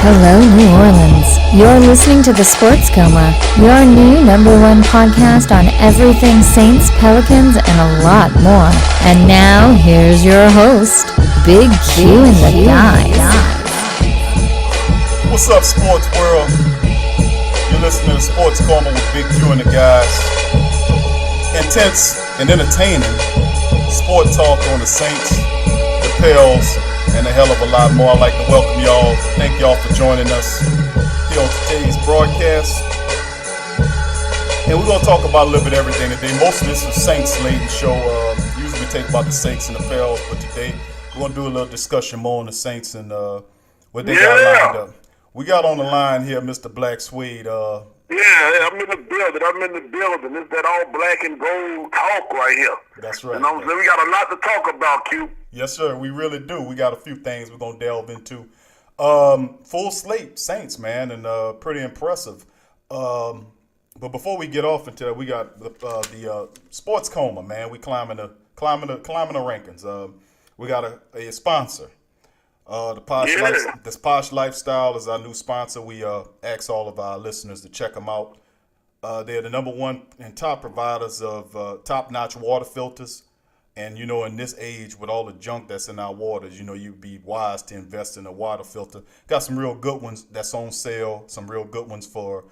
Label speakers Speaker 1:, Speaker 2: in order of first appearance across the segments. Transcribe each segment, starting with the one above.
Speaker 1: Hello, New Orleans. You're listening to the Sports Coma, your new #1 podcast on everything Saints, Pelicans, and a lot more. And now, here's your host, Big Q and the guys.
Speaker 2: What's up, sports world? You're listening to Sports Coma with Big Q and the guys. Intense and entertaining sport talk on the Saints, the Pels, and a hell of a lot more. I'd like to welcome y'all. Thank y'all for joining us here on today's broadcast. And we're going to talk about a little bit of everything today. Most of this is Saints-laden show. Usually we take about the Saints and the Pels, but today we're going to do a little discussion more on the Saints and what they got lined up. We got on the line here Mr. Blaxuede.
Speaker 3: I'm in the building. It's that all black and gold talk right here.
Speaker 2: That's right.
Speaker 3: You know what I'm saying? We got a lot to talk about, Q.
Speaker 2: Yes, sir. We really do. We got a few things we're going to delve into. Full slate Saints, man, and pretty impressive. But before we get off into that, we got the Sports Coma, man. We climbing the rankings. We got a sponsor. The Posh Lifestyle is our new sponsor. We ask all of our listeners to check them out. They're the #1 and top providers of top-notch water filters. And, you know, in this age with all the junk that's in our waters, you know, you'd be wise to invest in a water filter. Got some real good ones that's on sale, some real good ones for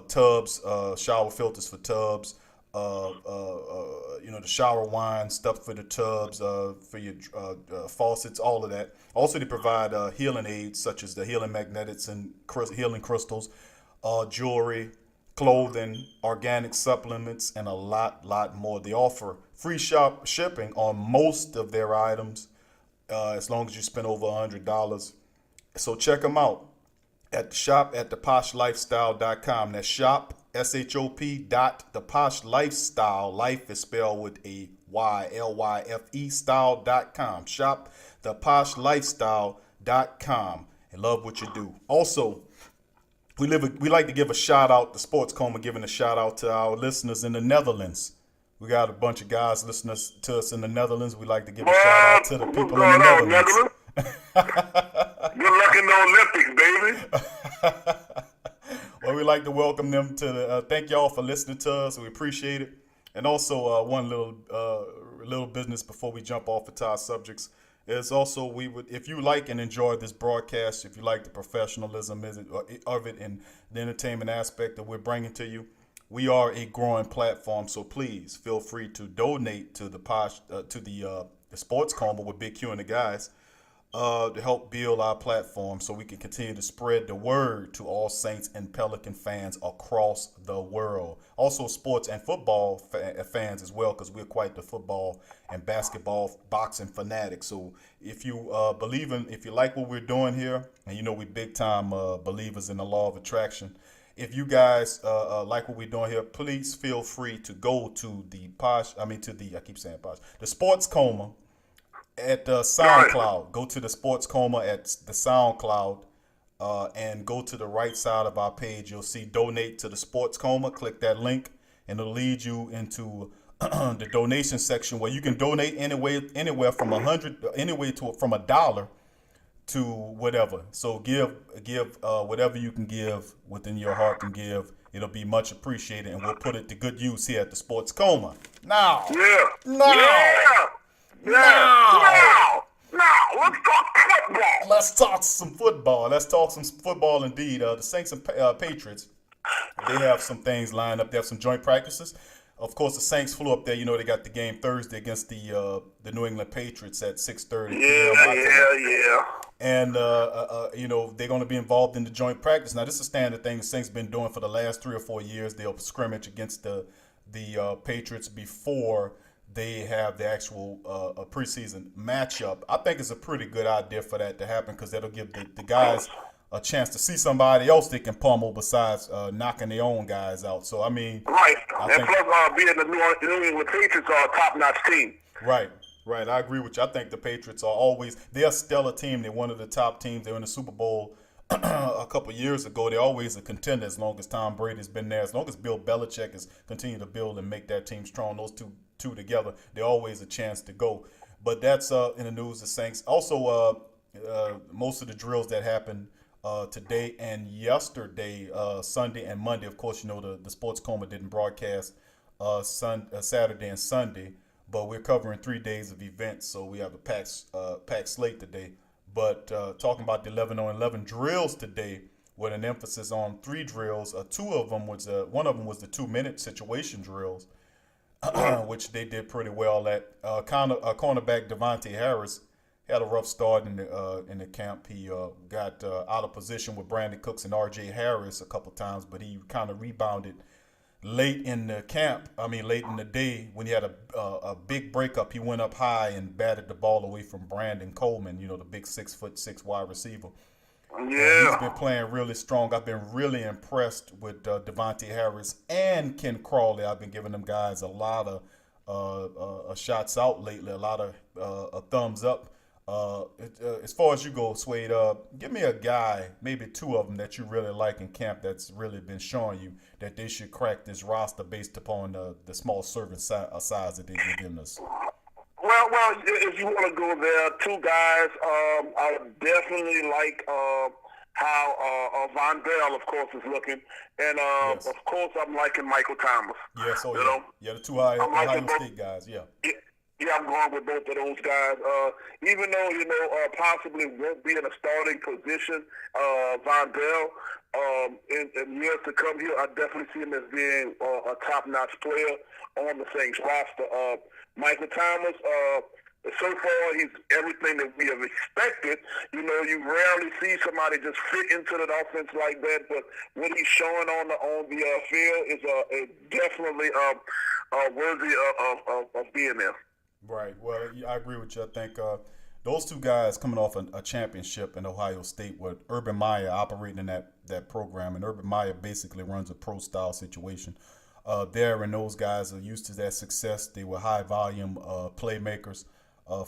Speaker 2: tubs, shower filters for tubs, the shower wine, stuff for the tubs, for your faucets, all of that. Also, they provide healing aids such as the healing magnetics and healing crystals, jewelry, clothing, organic supplements, and a lot more. They offer free shipping on most of their items as long as you spend over $100. So check them out at shop at theposhlifestyle.com. That's shop, SHOP .theposhlifestyle. Life is spelled with a Y, LYFE style.com. Shop theposhlifestyle.com and love what you do. Also, we like to give a shout out, the Sports Coma giving a shout out to our listeners in the Netherlands. We got a bunch of guys listening to us in the Netherlands. We like to give a shout out to the people in the Netherlands.
Speaker 3: Good luck in the Olympics, baby.
Speaker 2: Well, we like to welcome them to thank y'all for listening to us. We appreciate it. And also one little business before we jump off into our subjects is also if you like and enjoy this broadcast, if you like the professionalism of it and the entertainment aspect that we're bringing to you, we are a growing platform. So please feel free to donate to the Sports Coma with Big Q and the guys to help build our platform so we can continue to spread the word to all Saints and Pelican fans across the world. Also sports and football fans as well, because we're quite the football and basketball boxing fanatics. So if you if you like what we're doing here, and you know we big time believers in the law of attraction, if you guys like what we're doing here, please feel free to go to the Sports Coma at SoundCloud. Go to the Sports Coma at the SoundCloud and go to the right side of our page. You'll see donate to the Sports Coma. Click that link and it'll lead you into the donation section where you can donate anywhere from from $1 to whatever. So give whatever you can give within your heart can give. It'll be much appreciated, and we'll put it to good use here at the Sports Coma. Now,
Speaker 3: Let's talk football.
Speaker 2: Let's talk some football indeed. The Saints and Patriots, they have some things lined up. They have some joint practices. Of course, the Saints flew up there. You know, they got the game Thursday against the New England Patriots at 6:30.
Speaker 3: Yeah.
Speaker 2: And, they're going to be involved in the joint practice. Now, this is a standard thing the Saints been doing for the last 3 or 4 years. They'll scrimmage against the Patriots before they have the actual preseason matchup. I think it's a pretty good idea for that to happen because that'll give the guys a chance to see somebody else they can pummel besides knocking their own guys out. So, I mean...
Speaker 3: Right. And plus, being the New England Patriots are a top-notch team.
Speaker 2: Right. I agree with you. I think the Patriots they're a stellar team. They're one of the top teams. They were in the Super Bowl a couple years ago. They're always a contender as long as Tom Brady's been there. As long as Bill Belichick has continued to build and make that team strong, those two together, they're always a chance to go. But that's in the news. The Saints also most of the drills that happen today and yesterday, Sunday and Monday. Of course, you know the Sports Coma didn't broadcast Saturday and Sunday, but we're covering 3 days of events, so we have a packed slate today. But talking about the 11-on-11 drills today, with an emphasis on 3 drills. One of them was the 2-minute situation drills, which they did pretty well at. Cornerback Davonte Harris had a rough start in the camp. He got out of position with Brandon Cooks and R.J. Harris a couple times, but he kind of rebounded late in the day when he had a big breakup. He went up high and batted the ball away from Brandon Coleman, the big 6'6" wide receiver.
Speaker 3: Yeah.
Speaker 2: He's been playing really strong. I've been really impressed with Davonte Harris and Ken Crawley. I've been giving them guys a lot of shots out lately, a lot of a thumbs up. As far as you go, Suede, give me a guy, maybe 2 of them that you really like in camp that's really been showing you that they should crack this roster based upon the small service size that they've given us.
Speaker 3: Well, if you want to go there, 2 guys, I definitely like how Von Bell, of course, is looking. And,
Speaker 2: yes.
Speaker 3: Of course, I'm liking Michael Thomas.
Speaker 2: Yeah, so
Speaker 3: you know?
Speaker 2: Yeah, the 2 Ohio State guys, yeah.
Speaker 3: Yeah, I'm going with both of those guys. Even though, possibly won't be in a starting position, Von Bell, in years to come here, I definitely see him as being a top-notch player on the Saints roster. Michael Thomas, so far, he's everything that we have expected. You rarely see somebody just fit into that offense like that, but what he's showing on the field is definitely worthy of being there.
Speaker 2: Right. Well, I agree with you. I think those 2 guys coming off a championship in Ohio State with Urban Meyer operating in that program, and Urban Meyer basically runs a pro-style situation there, and those guys are used to that success. They were high-volume playmakers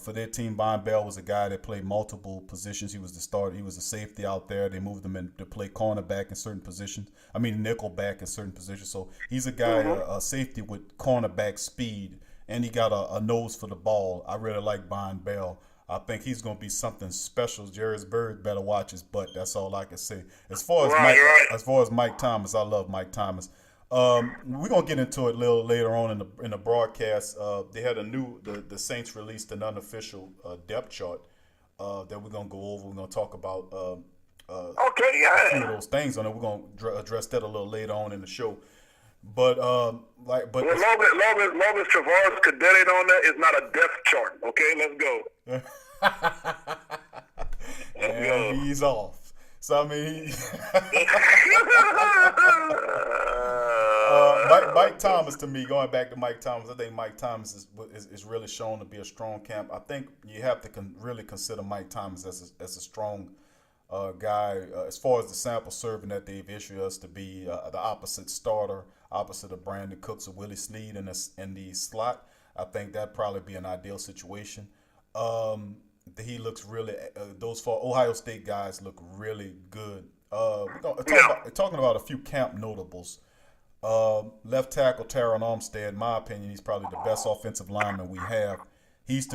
Speaker 2: for their team. Von Bell was a guy that played multiple positions. He was the starter. He was a safety out there. They moved him in to play cornerback in certain positions. Nickel back in certain positions. So he's a guy, a safety with cornerback speed, and he got a nose for the ball. I really like Von Bell. I think he's going to be something special. Jarvis Bird better watch his butt. That's all I can say. As far as Mike Thomas, I love Mike Thomas. We're gonna get into it a little later on in the broadcast. They had the Saints released an unofficial depth chart that we're gonna go over. We're gonna talk about a few of those things on it. We're gonna address that a little later on in the show. But
Speaker 3: long as Travaris Cadet on there, it's not a depth chart. Okay, let's go.
Speaker 2: And he's off. So Mike Thomas, to me, going back to Mike Thomas, I think Mike Thomas is really shown to be a strong camp. I think you have to really consider Mike Thomas as a strong guy as far as the sample serving that they've issued us to be the opposite starter, opposite of Brandon Cooks or Willie Snead in the slot. I think that'd probably be an ideal situation. He looks really. Those 4 Ohio State guys look really good. We're talking about a few camp notables. Left tackle Terrell Owens, in my opinion, he's probably the best offensive lineman we have. He's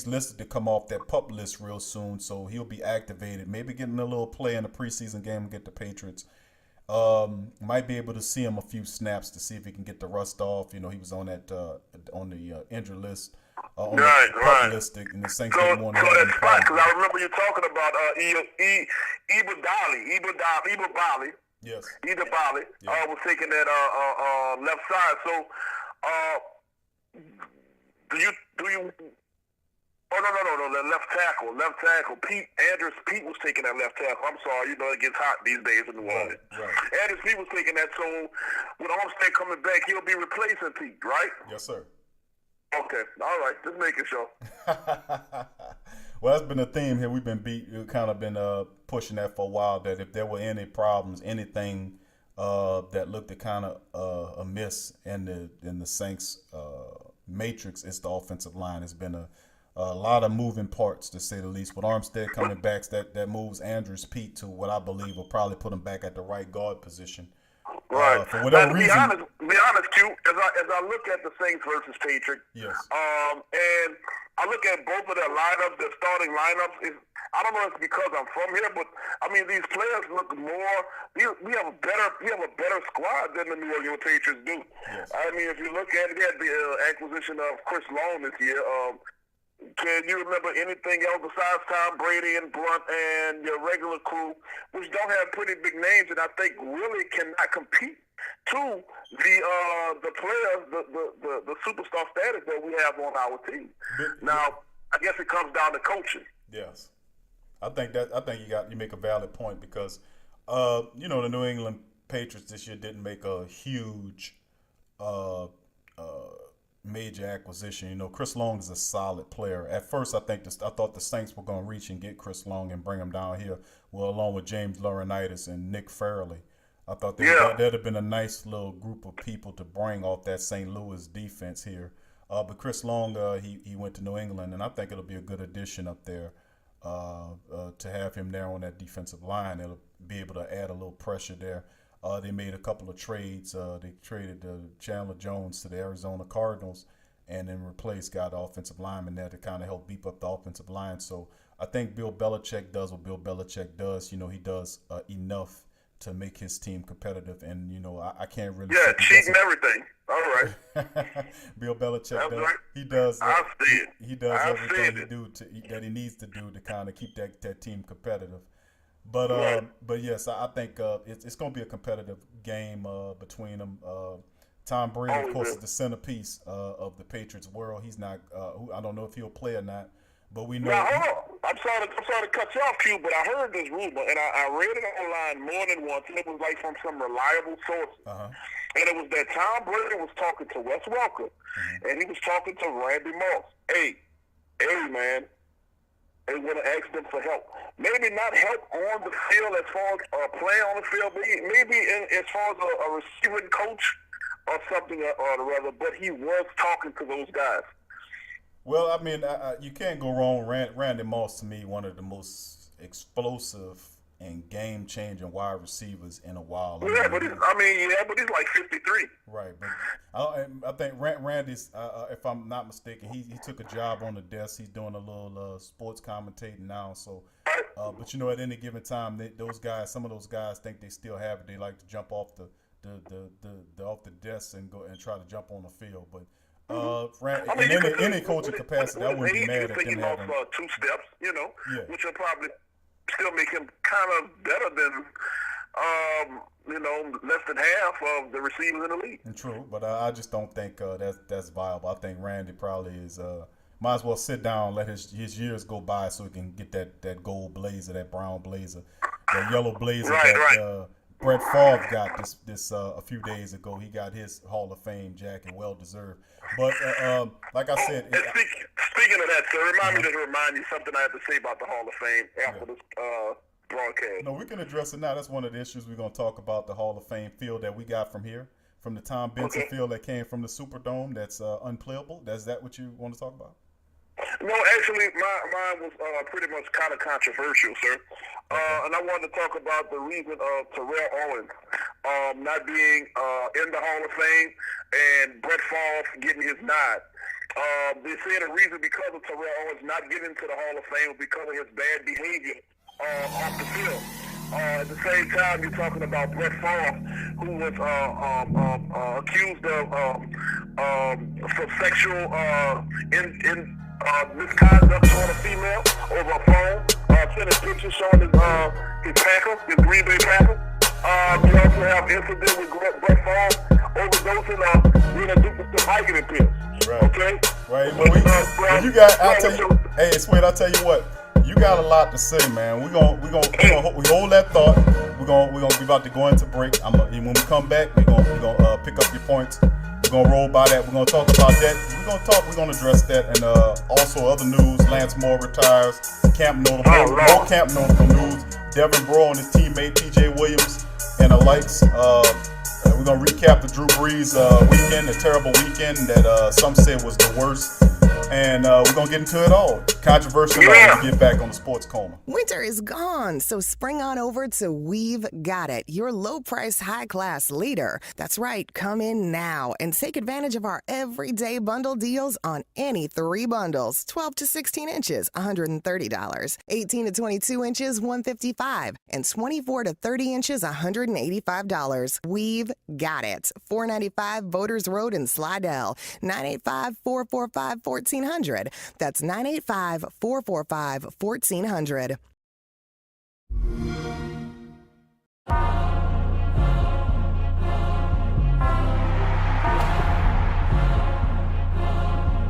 Speaker 2: listed to come off that PUP list real soon, so he'll be activated. Maybe getting a little play in the preseason game against the Patriots. Might be able to see him a few snaps to see if he can get the rust off. He was on that on the injury list. On the PUP list, and the Saints didn't want to have any problem.
Speaker 3: Because I remember you talking about Ibabali.
Speaker 2: Yes.
Speaker 3: Ibabali was taking that left side. So, do you? Oh no, the left tackle. Pete was taking that left tackle. I'm sorry, it gets hot these days in New Orleans.
Speaker 2: Right.
Speaker 3: Andrews Pete was taking that. So, with Armstead coming back, he'll be replacing Pete, right?
Speaker 2: Yes, sir.
Speaker 3: Okay, all right, just making sure.
Speaker 2: Well, that's been a theme here. We've been pushing that for a while. That if there were any problems, anything that looked kind of amiss in the Saints matrix, it's the offensive line. It's been a lot of moving parts, to say the least. With Armstead coming back, that moves Andrews Pete to what I believe will probably put him back at the right guard position.
Speaker 3: Right.
Speaker 2: For whatever reason.
Speaker 3: Be honest, Q. As I look at the Saints versus Patriots,
Speaker 2: yes.
Speaker 3: And I look at both of their lineups, their starting lineups. I don't know if it's because I'm from here, but I mean these players look more. We have a better squad than the New England Patriots do.
Speaker 2: Yes.
Speaker 3: I mean, if you look at it, they had the acquisition of Chris Long this year. Can you remember anything else besides Tom Brady and Blunt and your regular crew, which don't have pretty big names, and I think really cannot compete to the players, the superstar status that we have on our team? Now, I guess it comes down to coaching.
Speaker 2: Yes. I think you make a valid point because the New England Patriots this year didn't make a huge major acquisition. Chris Long is a solid player. At first, I thought the Saints were going to reach and get Chris Long and bring him down here, along with James Laurinaitis and Nick Fairley. I thought that'd have been a nice little group of people to bring off that St. Louis defense here. But Chris Long, he went to New England, and I think it'll be a good addition up there. To have him there on that defensive line, it'll be able to add a little pressure there. They made a couple of trades. They traded Chandler Jones to the Arizona Cardinals, and then got an offensive lineman there to kind of help beef up the offensive line. So I think Bill Belichick does what Bill Belichick does. He does enough to make his team competitive, and I can't really
Speaker 3: cheating everything. All right.
Speaker 2: Bill Belichick does.
Speaker 3: Right.
Speaker 2: He does. He does everything that he needs to do to kind of keep that team competitive. But yes, I think it's going to be a competitive game between them. Tom Brady, of course, is the centerpiece of the Patriots world. He's not. I don't know if he'll play or not, but we know.
Speaker 3: Now, hold on. I'm sorry to cut you off, Q, but I heard this rumor, and I read it online more than once, and it was like from some reliable sources.
Speaker 2: Uh-huh.
Speaker 3: And it was that Tom Brady was talking to Wes Welker, and he was talking to Randy Moss. Hey, man, they want to ask them for help. Maybe not help on the field as far as playing on the field, but maybe as far as a receiving coach or something or rather. But he was talking to those guys.
Speaker 2: Well, I mean, you can't go wrong. Randy Moss, to me, one of the most explosive and game-changing wide receivers in a while.
Speaker 3: But he's like 53.
Speaker 2: Right, but I think Randy's, if I'm not mistaken, he took a job on the desk. He's doing a little sports commentating now. So, but at any given time, some of those guys think they still have it. They like to jump off the desk and go and try to jump on the field, but. In any coaching capacity, I wouldn't be mad at them having
Speaker 3: 2 steps, which will probably still make him kind of better than, less than half of the receivers in the league.
Speaker 2: True, but I just don't think that's viable. I think Randy probably is might as well sit down, let his years go by so he can get that gold blazer, that brown blazer, that yellow blazer that Brett Favre got this a few days ago. He got his Hall of Fame jacket, well deserved. But like I said,
Speaker 3: speaking of that, sir, remind you something I have to say about the Hall of Fame after this broadcast.
Speaker 2: No, we can address it now. That's one of the issues we're going to talk about, the Hall of Fame field that we got from here, from the Tom Benson field that came from the Superdome. That's unplayable. Is that what you want to talk about?
Speaker 3: No, actually, mine was pretty much kind of controversial, sir. And I wanted to talk about the reason of Terrell Owens not being in the Hall of Fame and Brett Favre getting his nod. They say the reason because of Terrell Owens not getting into the Hall of Fame was because of his bad behavior off the field. At the same time, you're talking about Brett Favre, who was accused of some sexual misconduct toward a female over a phone, sending pictures showing his Packers, his Green Bay Packers. You also have incident with Brett Favre overdosing in a duplicate Vicodin pills.
Speaker 2: Right.
Speaker 3: Okay.
Speaker 2: Right. But you got. Hey, Sweet. I'll tell you what. You got a lot to say, man. We hold that thought. We're gonna be about to go into break. When we come back, we're gonna pick up your points. We're gonna roll by that. We're gonna talk about that. We're gonna address that, and also other news. Lance Moore retires. Camp notable. More camp notable news. Devin Breaux and his teammate P.J. Williams and the likes. We're gonna recap the Drew Brees weekend, the terrible weekend that some said was the worst And we're going to get into it all. Controversial when we get back on the Sports Coma.
Speaker 4: Winter is gone, so spring on over to We've Got It, your low-price, high-class leader. That's right, come in now and take advantage of our everyday bundle deals on any 3 bundles. 12 to 16 inches, $130. 18 to 22 inches, $155. And 24 to 30 inches, $185. We've Got It. 495 Voters Road in Slidell. 985-445-1400. That's 985-445-1400.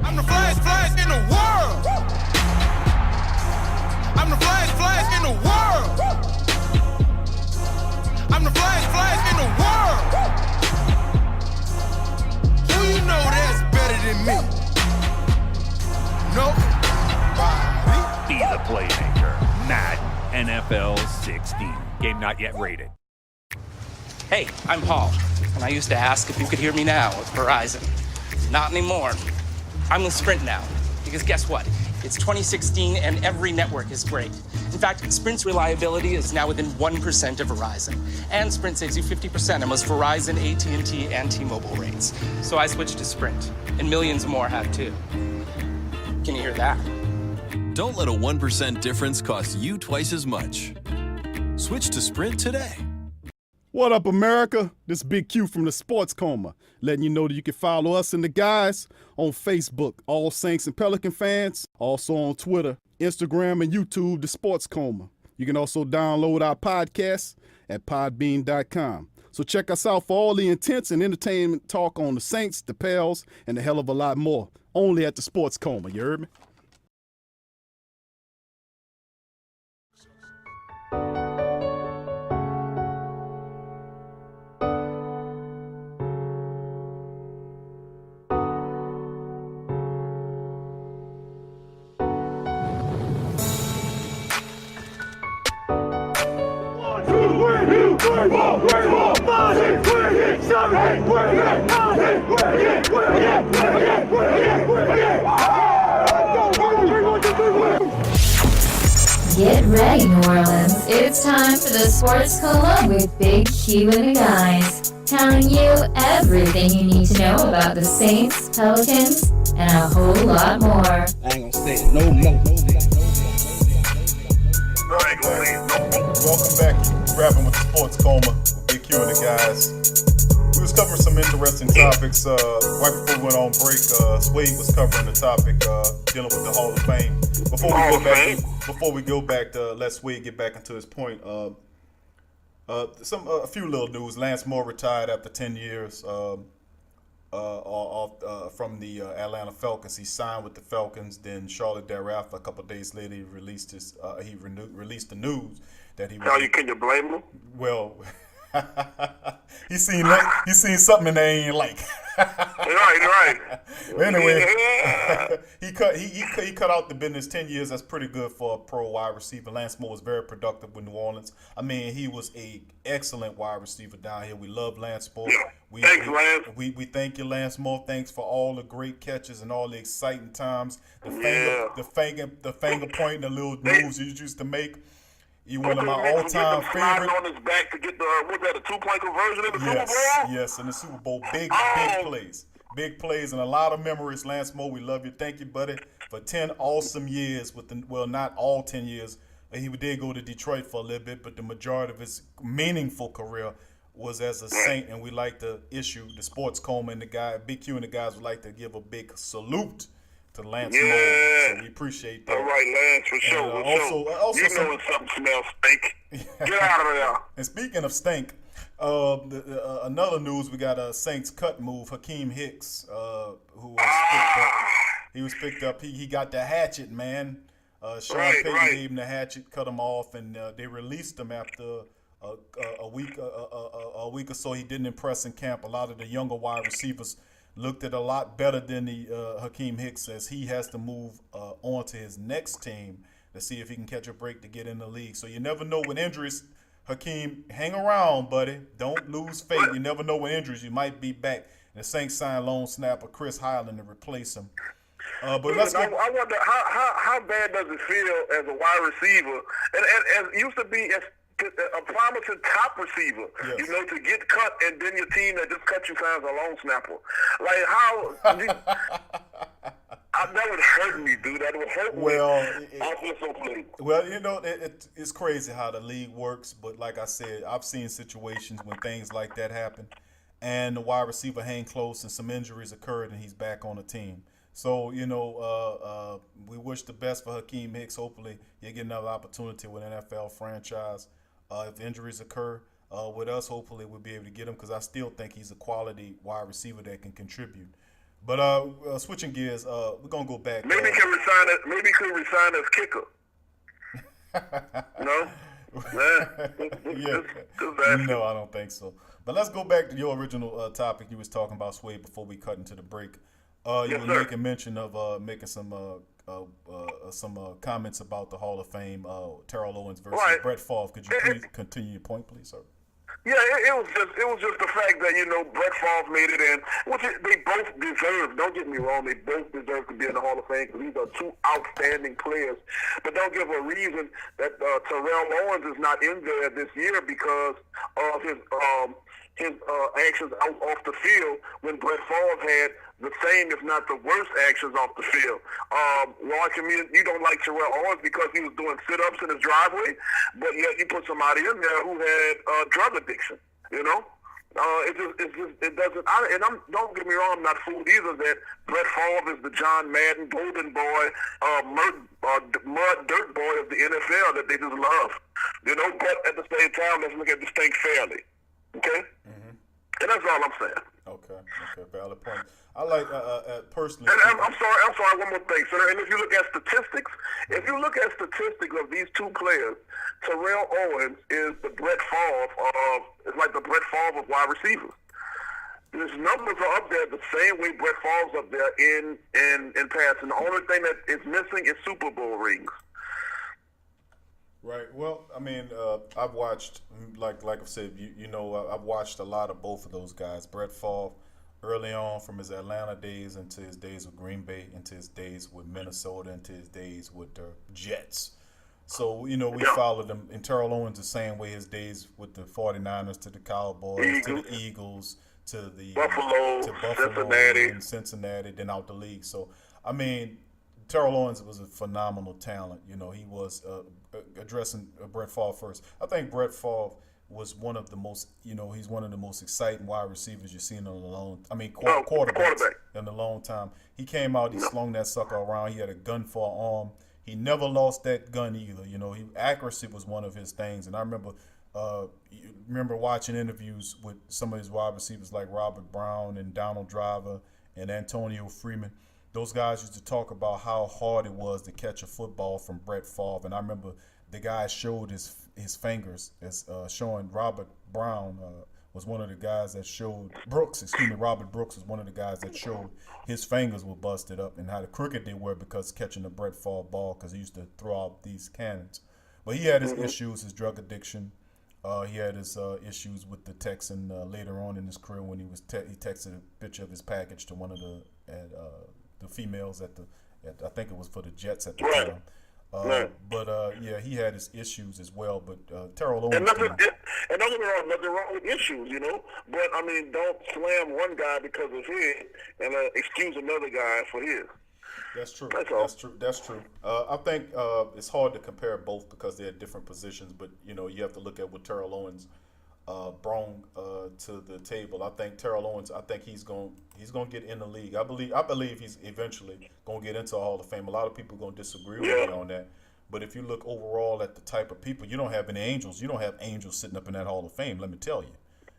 Speaker 5: I'm the flyest in the world. I'm the flyest in the world. I'm the flyest in the world. Who you know that's better than me? Nobody.
Speaker 6: Be the playmaker. Madden NFL 16. Game not yet rated.
Speaker 7: Hey, I'm Paul, and I used to ask if you could hear me now with Verizon. Not anymore. I'm with Sprint now, because guess what? It's 2016 and every network is great. In fact, Sprint's reliability is now within 1% of Verizon. And Sprint saves you 50% on most Verizon, AT&T, and T-Mobile rates. So I switched to Sprint, and millions more have too. Can you hear that?
Speaker 8: Don't let a 1% difference cost you twice as much. Switch to Sprint today.
Speaker 2: What up, America? This is Big Q from the Sports Coma, letting you know that you can follow us and the guys on Facebook, all Saints and Pelican fans, also on Twitter, Instagram, and YouTube, the Sports Coma. You can also download our podcast at podbean.com. So check us out for all the intense and entertainment talk on the Saints, the Pels, and a hell of a lot more, only at the Sports Coma. You heard me?
Speaker 1: Get ready, New Orleans. It's time for the Sports Coma with Big Q and the guys, telling you everything you need to know about the Saints, Pelicans, and a whole lot more.
Speaker 9: I ain't gonna say it no more.
Speaker 2: Welcome back. Rapping with the Sports Coma with Big Q and the guys. We was covering some interesting topics. Right before we went on break, Swade was covering the topic dealing with the Hall of Fame. Before we go back to let Swade get back into his point, a few little news. Lance Moore retired after 10 years from the Atlanta Falcons. He signed with the Falcons. Then shortly thereafter, a couple of days later, he released released the news that he.
Speaker 3: Can you blame him?
Speaker 2: Well, he seen something that they ain't like.
Speaker 3: Right.
Speaker 2: Anyway, he cut out the business 10 years. That's pretty good for a pro wide receiver. Lance Moore was very productive with New Orleans. I mean, he was a excellent wide receiver down here. We love Lance Moore.
Speaker 3: Thanks, Lance.
Speaker 2: We thank you, Lance Moore. Thanks for all the great catches and all the exciting times. The finger pointing, the little moves you used to make. You one of my all-time favorite.
Speaker 3: On his back to get a two-point conversion in the Super Bowl?
Speaker 2: Yes, in the Super Bowl. Big plays, and a lot of memories. Lance Moore, we love you. Thank you, buddy, for 10 awesome years. Not all 10 years. He did go to Detroit for a little bit, but the majority of his meaningful career was as a Saint, and we like to issue the Sports Coma and the guy, Big Q and the guys would like to give a big salute to Lance Moore. So we appreciate that.
Speaker 3: All right, Lance, for sure.
Speaker 2: Also,
Speaker 3: you know when something smells stink. Get out of there.
Speaker 2: And speaking of stink, another news, we got a Saints cut move. Hakeem Hicks, who was picked up. He was picked up. He got the hatchet, man. Sean Payton gave him the hatchet, cut him off, and they released him after a week or so. He didn't impress in camp. A lot of the younger wide receivers looked at a lot better than the Hakeem Hicks, as he has to move on to his next team to see if he can catch a break to get in the league. So you never know when injuries. Hakeem, hang around, buddy. Don't lose faith. You never know when injuries. You might be back. And the Saints signed lone snapper Chris Highland to replace him. But let's go.
Speaker 3: I wonder how bad does it feel as a wide receiver, and it used to be as a promising top receiver,
Speaker 2: Yes.
Speaker 3: you know, to get cut and then your team that just cut you signs a long snapper. Like that would hurt me, dude. That would hurt me. Offensive play.
Speaker 2: Well, you know, it's crazy how the league works, but like I said, I've seen situations when things like that happen, and the wide receiver hang close, and some injuries occurred, and he's back on the team. So, you know, we wish the best for Hakeem Hicks. Hopefully, he'll get another opportunity with an NFL franchise. If injuries occur with us, hopefully we'll be able to get him, because I still think he's a quality wide receiver that can contribute. But switching gears, we're gonna go back.
Speaker 3: Maybe he can resign it. Maybe he could resign as kicker. No.
Speaker 2: Yeah. No, I don't think so. But let's go back to your original topic you was talking about, Sway, before we cut into the break. You were making mention of making some comments about the Hall of Fame, Terrell Owens versus Brett Favre. Could you please continue your point, please, sir?
Speaker 3: Yeah, it was just the fact that, you know, Brett Favre made it in, which they both deserve. Don't get me wrong, they both deserve to be in the Hall of Fame because these are two outstanding players. But don't give a reason that Terrell Owens is not in there this year because of his actions out off the field, when Brett Favre had the same, if not the worst, actions off the field. You don't like Terrell Owens because he was doing sit-ups in his driveway, but yet you put somebody in there who had drug addiction. You know, it doesn't. Don't get me wrong, I'm not fooled either that Brett Favre is the John Madden, Golden Boy, mud dirt boy of the NFL that they just love. You know, but at the same time, let's look at this thing fairly. Okay? Mm-hmm. And that's all I'm saying.
Speaker 2: Okay, valid point. I like, personally...
Speaker 3: And I'm sorry, one more thing, sir. And if you look at statistics of these two players, Terrell Owens is the Brett Favre of wide receivers. His numbers are up there the same way Brett Favre's up there in passing. The only thing that is missing is Super Bowl rings.
Speaker 2: Right. Well, I mean, I've watched, like I said, you know, I've watched a lot of both of those guys. Brett Favre, early on from his Atlanta days into his days with Green Bay, into his days with Minnesota, into his days with the Jets. So, you know, we followed him. And Terrell Owens the same way, his days with the 49ers, to the Cowboys, to the Eagles, to the Buffalo, Cincinnati, then out the league. So, I mean, Terrell Owens was a phenomenal talent. You know, he was addressing Brett Favre first. I think Brett Favre was one of the most, you know, he's one of the most exciting wide receivers you've seen in a long, quarterback in a long time. He came out, he slung that sucker around. He had a gun for an arm. He never lost that gun either. You know, accuracy was one of his things. And I remember watching interviews with some of his wide receivers like Robert Brown and Donald Driver and Antonio Freeman. Those guys used to talk about how hard it was to catch a football from Brett Favre. And I remember the guy showed his fingers, as showing Robert Brown was one of the guys that showed Robert Brooks was one of the guys that showed his fingers were busted up and how the crooked they were because catching the Brett Favre ball, because he used to throw out these cannons. But he had his issues, his drug addiction. He had his issues with the Texan later on in his career when he texted a picture of his package to one of the females I think it was for the Jets at the time. But he had his issues as well. But Terrell Owens.
Speaker 3: And nothing wrong with issues, you know. But I mean, don't slam one guy because of his and excuse another guy for his.
Speaker 2: That's true.
Speaker 3: That's
Speaker 2: true. I think it's hard to compare both because they're at different positions. But you know, you have to look at what Terrell Owens brought to the table. I think Terrell Owens. I think he's going to get in the league. I believe he's eventually going to get into a Hall of Fame. A lot of people are going to disagree with me on that. But if you look overall at the type of people, you don't have any angels. You don't have angels sitting up in that Hall of Fame. Let me tell you.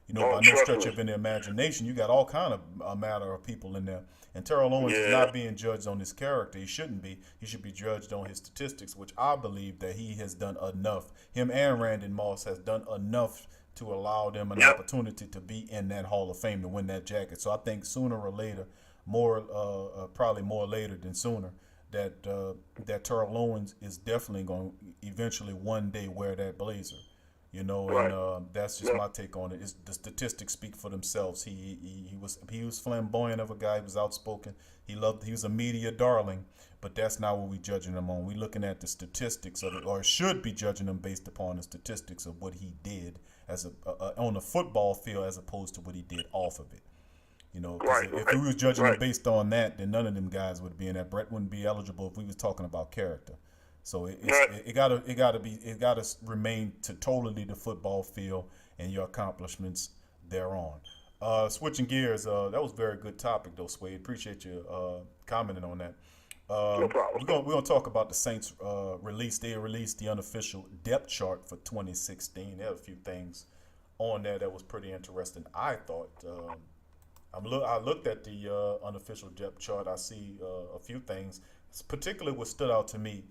Speaker 2: You know, by no stretch of any imagination, you got all kind of matter of people in there. And Terrell Owens is not being judged on his character. He shouldn't be. He should be judged on his statistics, which I believe that he has done enough. Him and Randy Moss has done enough to allow them an opportunity to be in that Hall of Fame to win that jacket. So I think sooner or later, probably more later than sooner, that Terrell Owens is definitely going to eventually one day wear that blazer. You know, and that's just my take on it. The statistics speak for themselves. He was flamboyant of a guy. He was outspoken. He was a media darling, but that's not what we're judging him on. We're looking at the statistics of it, or should be judging him based upon the statistics of what he did as on the football field as opposed to what he did off of it. You know, if we was judging him based on that, then none of them guys would be in that. Brett wouldn't be eligible if we was talking about character. So it gotta remain to totally the football field and your accomplishments thereon. Switching gears, that was a very good topic though, Swade. Appreciate you commenting on that.
Speaker 3: No problem.
Speaker 2: We're gonna talk about the Saints release. They released the unofficial depth chart for 2016. There are a few things on there that was pretty interesting. I thought. I looked at the unofficial depth chart. I see a few things, particularly what stood out to me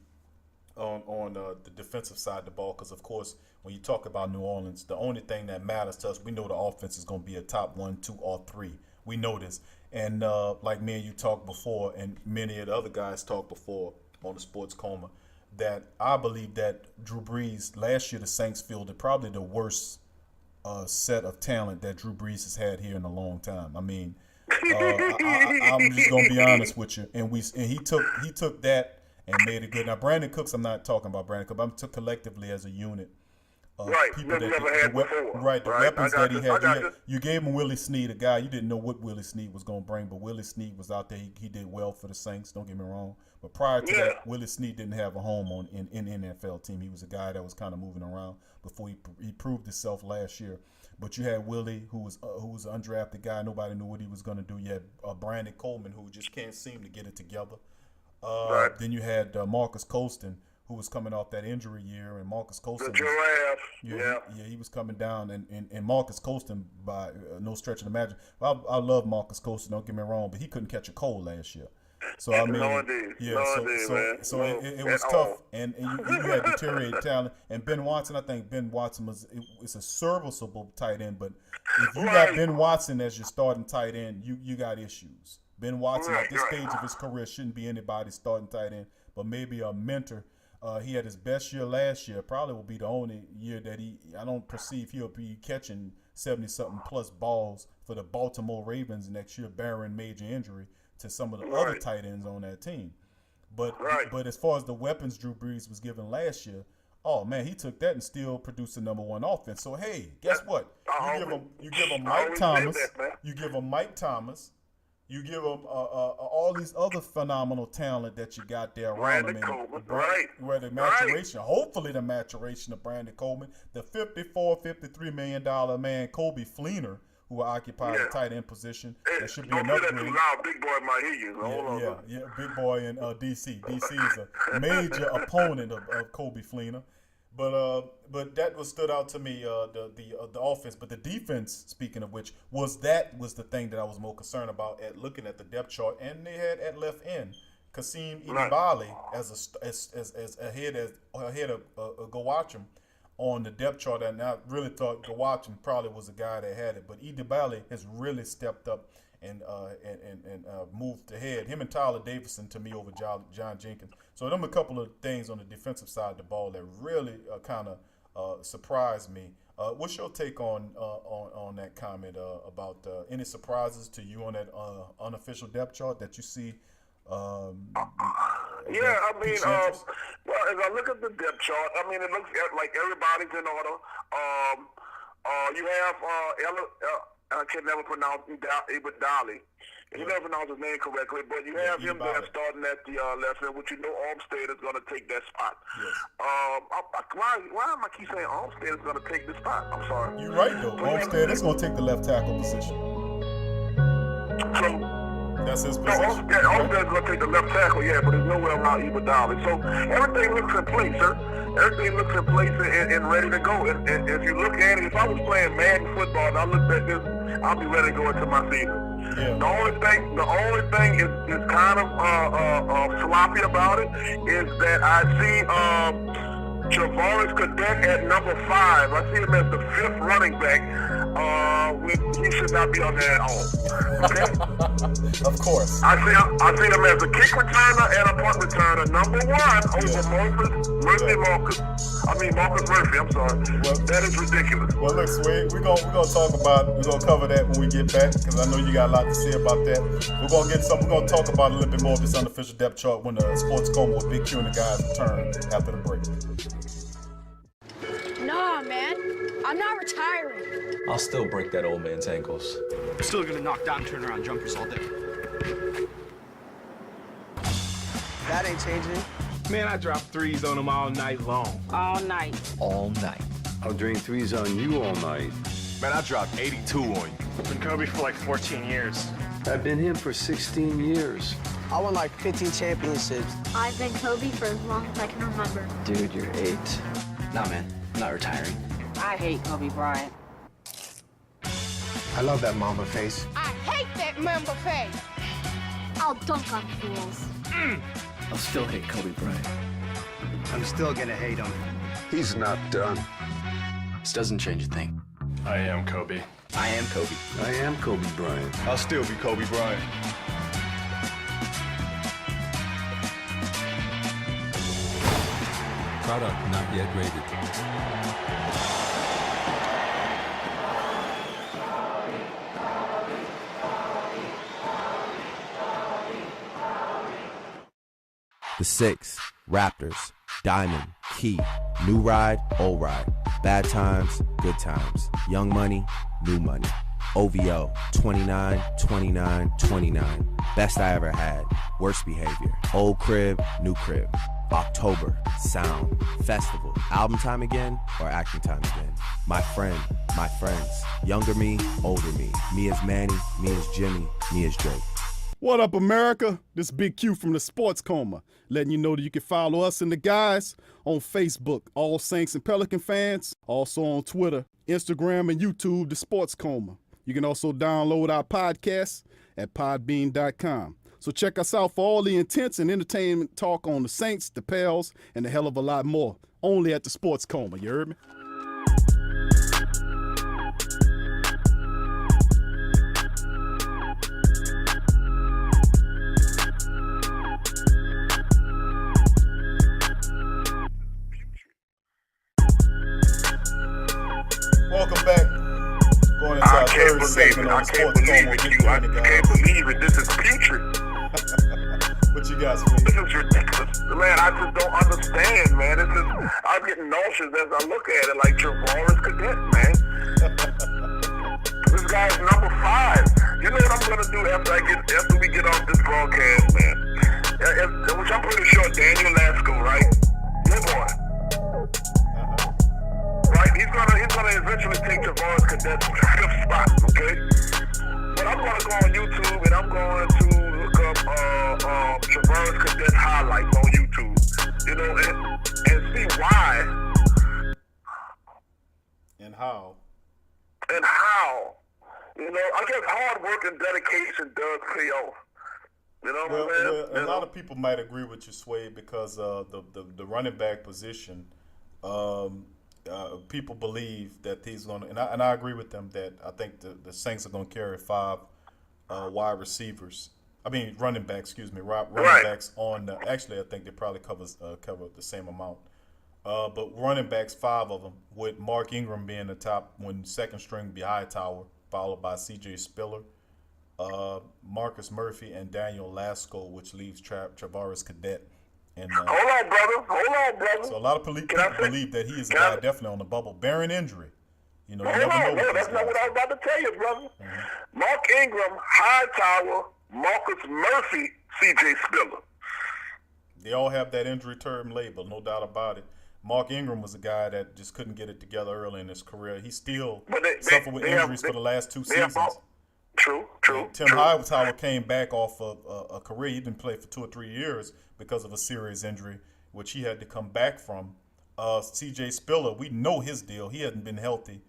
Speaker 2: on the defensive side of the ball, because of course when you talk about New Orleans, the only thing that matters to us, we know the offense is going to be a top 1, 2, or 3. We know this, and like me and you talked before, and many of the other guys talked before on the Sports Coma, that I believe that Drew Brees last year, the Saints fielded probably the worst set of talent that Drew Brees has had here in a long time. I mean, I'm just gonna be honest with you, and he took that and made it good. Now, Brandon Cooks, I'm not talking about Brandon Cooks. I'm talking collectively as a unit. People the weapons that he had. You gave him Willie Snead, a guy you didn't know what Willie Snead was going to bring, but Willie Snead was out there. He did well for the Saints. Don't get me wrong. But prior to that, Willie Snead didn't have a home in NFL team. He was a guy that was kind of moving around before he proved himself last year. But you had Willie, who was an undrafted guy. Nobody knew what he was going to do. You had Brandon Coleman, who just can't seem to get it together. Then you had Marcus Colston, who was coming off that injury year, and Marcus Colston.
Speaker 3: The giraffe.
Speaker 2: He was coming down, and Marcus Colston, by no stretch of the imagination. I love Marcus Colston, don't get me wrong, but he couldn't catch a cold last year. So I mean, it was tough, and you had deteriorated talent. And Ben Watson, I think Ben Watson is a serviceable tight end, but if you got Ben Watson as your starting tight end, you got issues. Ben Watson at this stage of his career shouldn't be anybody's starting tight end, but maybe a mentor. He had his best year last year. Probably will be the only year that I don't perceive he'll be catching 70-something plus balls for the Baltimore Ravens next year, barring major injury to some of the other tight ends on that team. But as far as the weapons Drew Brees was given last year, oh man, he took that and still produced the #1 offense. So hey, guess what? You give him Mike Thomas. You give him Mike Thomas. You give them all these other phenomenal talent that you got there around them. Where the maturation, hopefully the maturation of Brandon Coleman, the $53 million man, Kobe Fleener, who will occupy the tight end position. That should be an upgrade.
Speaker 3: Big boy might hear you.
Speaker 2: Yeah, big boy in DC. DC is a major opponent of Kobe Fleener. But that was stood out to me, the offense. But the defense, speaking of which, was the thing that I was more concerned about at looking at the depth chart. And they had at left end Kasim Edebali as ahead of Gowachim on the depth chart. And I really thought Gowachim probably was the guy that had it. But Edebali has really stepped up and moved ahead. Him and Tyler Davison, to me, over John Jenkins. So them a couple of things on the defensive side of the ball that really kind of surprised me. What's your take on that comment about any surprises to you on that unofficial depth chart that you see?
Speaker 3: Well, as I look at the depth chart, I mean, it looks like everybody's in order. You have I can never pronounce Iguodala. You never pronounce his name correctly, but you have him there starting at the left end, which you know Armstead is going to take that spot. Yes. Why am I keep saying Armstead is going to take the spot? I'm sorry.
Speaker 2: You're right, though. Armstead is going to take the left tackle position.
Speaker 3: So
Speaker 2: that's his position.
Speaker 3: Armstead is going to take the left tackle, but there's nowhere around Iguodala. So everything looks in place, sir. Everything looks in place and ready to go. And if you look at it, if I was playing Madden football and I looked at this, I'll be ready to go into my season. Yeah. The only thing is kind of sloppy about it is that I see Travaris Cadet at number 5. I see him as the 5th running back. He should not be on there at all. Okay?
Speaker 2: Of course.
Speaker 3: I see him as a kick returner and a punt returner. Number 1 over Marcus Murphy. I'm sorry.
Speaker 2: Well,
Speaker 3: that is ridiculous.
Speaker 2: Well, look, Sway, we're gonna cover that when we get back, because I know you got a lot to say about that. We're gonna talk about a little bit more of this unofficial depth chart when the Sports Coma with Big Q and the guys return after the break.
Speaker 10: Nah, man. I'm not retiring.
Speaker 8: I'll still break that old man's ankles.
Speaker 11: I'm still gonna knock down turnaround jumpers all day.
Speaker 9: That ain't changing.
Speaker 5: Man, I drop threes on them all night long.
Speaker 10: All night.
Speaker 8: All night.
Speaker 12: I'll drain threes on you all night.
Speaker 5: Man, I dropped 82 on you.
Speaker 11: I've been Kobe for like 14 years.
Speaker 12: I've been him for 16 years.
Speaker 9: I won like 15 championships.
Speaker 10: I've been Kobe for as long as I can remember.
Speaker 9: Dude, you're 8.
Speaker 11: Nah, man, I'm not retiring.
Speaker 10: I hate Kobe Bryant.
Speaker 9: I love that Mamba face.
Speaker 10: I hate that Mamba face. I'll dunk on fools.
Speaker 11: I'll still hate Kobe Bryant.
Speaker 9: I'm still gonna hate him.
Speaker 12: He's not done.
Speaker 11: This doesn't change a thing.
Speaker 5: I am Kobe.
Speaker 11: I am Kobe.
Speaker 12: I am Kobe Bryant.
Speaker 5: I'll still be Kobe Bryant.
Speaker 8: Product not yet rated.
Speaker 13: The 6, Raptors, Diamond, Key, New Ride, Old Ride, Bad Times, Good Times, Young Money, New Money, OVO, 29, 29, 29, Best I Ever Had, Worst Behavior, Old Crib, New Crib, October, Sound, Festival, Album Time Again, or Acting Time Again, My Friend, My Friends, Younger Me, Older Me, Me as Manny, Me as Jimmy, Me as Drake.
Speaker 2: What up, America? This Big Q from the Sports Coma, letting you know that you can follow us and the guys on Facebook, all Saints and Pelican fans, also on Twitter, Instagram, and YouTube, the Sports Coma. You can also download our podcast at podbean.com. So check us out for all the intense and entertainment talk on the Saints, the Pels, and a hell of a lot more, only at the Sports Coma, you heard me? Welcome back. Going into our third segment on Sports Coma with Big Q and the guys.
Speaker 3: I can't believe it. This is putrid.
Speaker 2: What you got, Sweet?
Speaker 3: This is ridiculous. Man, I just don't understand, man. I'm getting nauseous as I look at it, like Travaris Cadet, man. This guy's number 5. You know what I'm gonna do after we get off this broadcast, man? Which I'm pretty sure Daniel Lasco, right? Good boy. Right? He's gonna eventually take Travaris Cadet's 5th spot, okay? But I'm gonna go on YouTube and I'm going to look up Travaris Cadet's highlights on YouTube, you know, and see why
Speaker 2: and how.
Speaker 3: You know, I guess hard work and dedication does pay off. You know what I'm saying?
Speaker 2: A lot of people might agree with you, Sway, because the running back position, people believe that he's going to, and I agree with them that I think the Saints are going to carry 5 running backs on. Actually, I think they probably cover the same amount. But running backs, 5 of them, with Mark Ingram being the top second string behind Tower, followed by C.J. Spiller, Marcus Murphy, and Daniel Lasco, which leaves Travaris Cadet. And,
Speaker 3: Hold on, brother.
Speaker 2: So a lot of people believe that he is a guy definitely on the bubble, bearing injury. You know, you never know.
Speaker 3: That's not what I was about to tell you, brother. Mm-hmm. Mark Ingram, Hightower, Marcus Murphy, C.J. Spiller.
Speaker 2: They all have that injury term label, no doubt about it. Mark Ingram was a guy that just couldn't get it together early in his career. He still suffered with injuries for the last 2 seasons.
Speaker 3: True.
Speaker 2: Tim Hightower came back off of a career. He didn't play for 2 or 3 years because of a serious injury, which he had to come back from. C.J. Spiller, we know his deal. He hasn't been healthy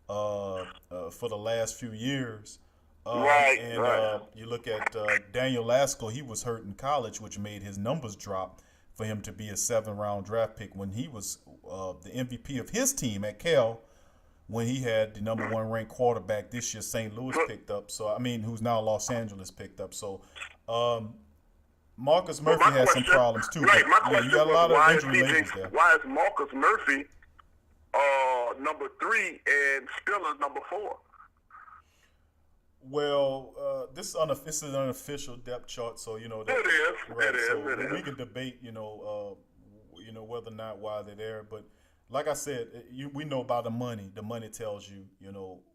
Speaker 2: for the last few years. You look at Daniel Lasco, he was hurt in college, which made his numbers drop for him to be a 7th-round draft pick when he was the MVP of his team at Cal when he had the number 1 ranked quarterback this year, St. Louis picked up. So, I mean, who's now Los Angeles picked up. So, Marcus Murphy has some problems too.
Speaker 3: Right, my
Speaker 2: but,
Speaker 3: question
Speaker 2: you got a lot of injury labels there.
Speaker 3: Why is Marcus Murphy number 3 and Spiller's number 4?
Speaker 2: Well, this is an unofficial depth chart, so you know that,
Speaker 3: it is.
Speaker 2: Right,
Speaker 3: It is.
Speaker 2: so
Speaker 3: It
Speaker 2: we
Speaker 3: is.
Speaker 2: can debate, whether or not why they're there. But like I said, we know about the money. The money tells you,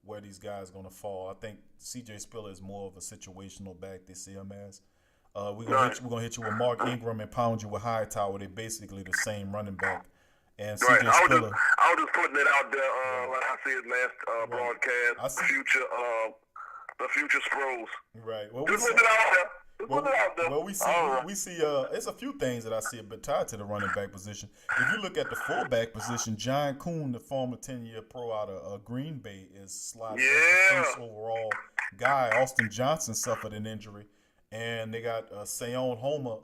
Speaker 2: where these guys are going to fall. I think C.J. Spiller is more of a situational back. They see him as. We're gonna hit you with Mark Ingram and pound you with Hightower. They're basically the same running back. And
Speaker 3: Right.
Speaker 2: C.J.
Speaker 3: I
Speaker 2: Spiller.
Speaker 3: was just putting it out there, like I said last broadcast. The future Sproles.
Speaker 2: Right. Well,
Speaker 3: Just put it out there. Just put it out there.
Speaker 2: Well, we see. It's a few things that I see a bit tied to the running back position. If you look at the fullback position, John Kuhn, the former 10-year pro out of Green Bay, is slotted as the first overall guy. Austin Johnson suffered an injury, and they got Sayon Homer,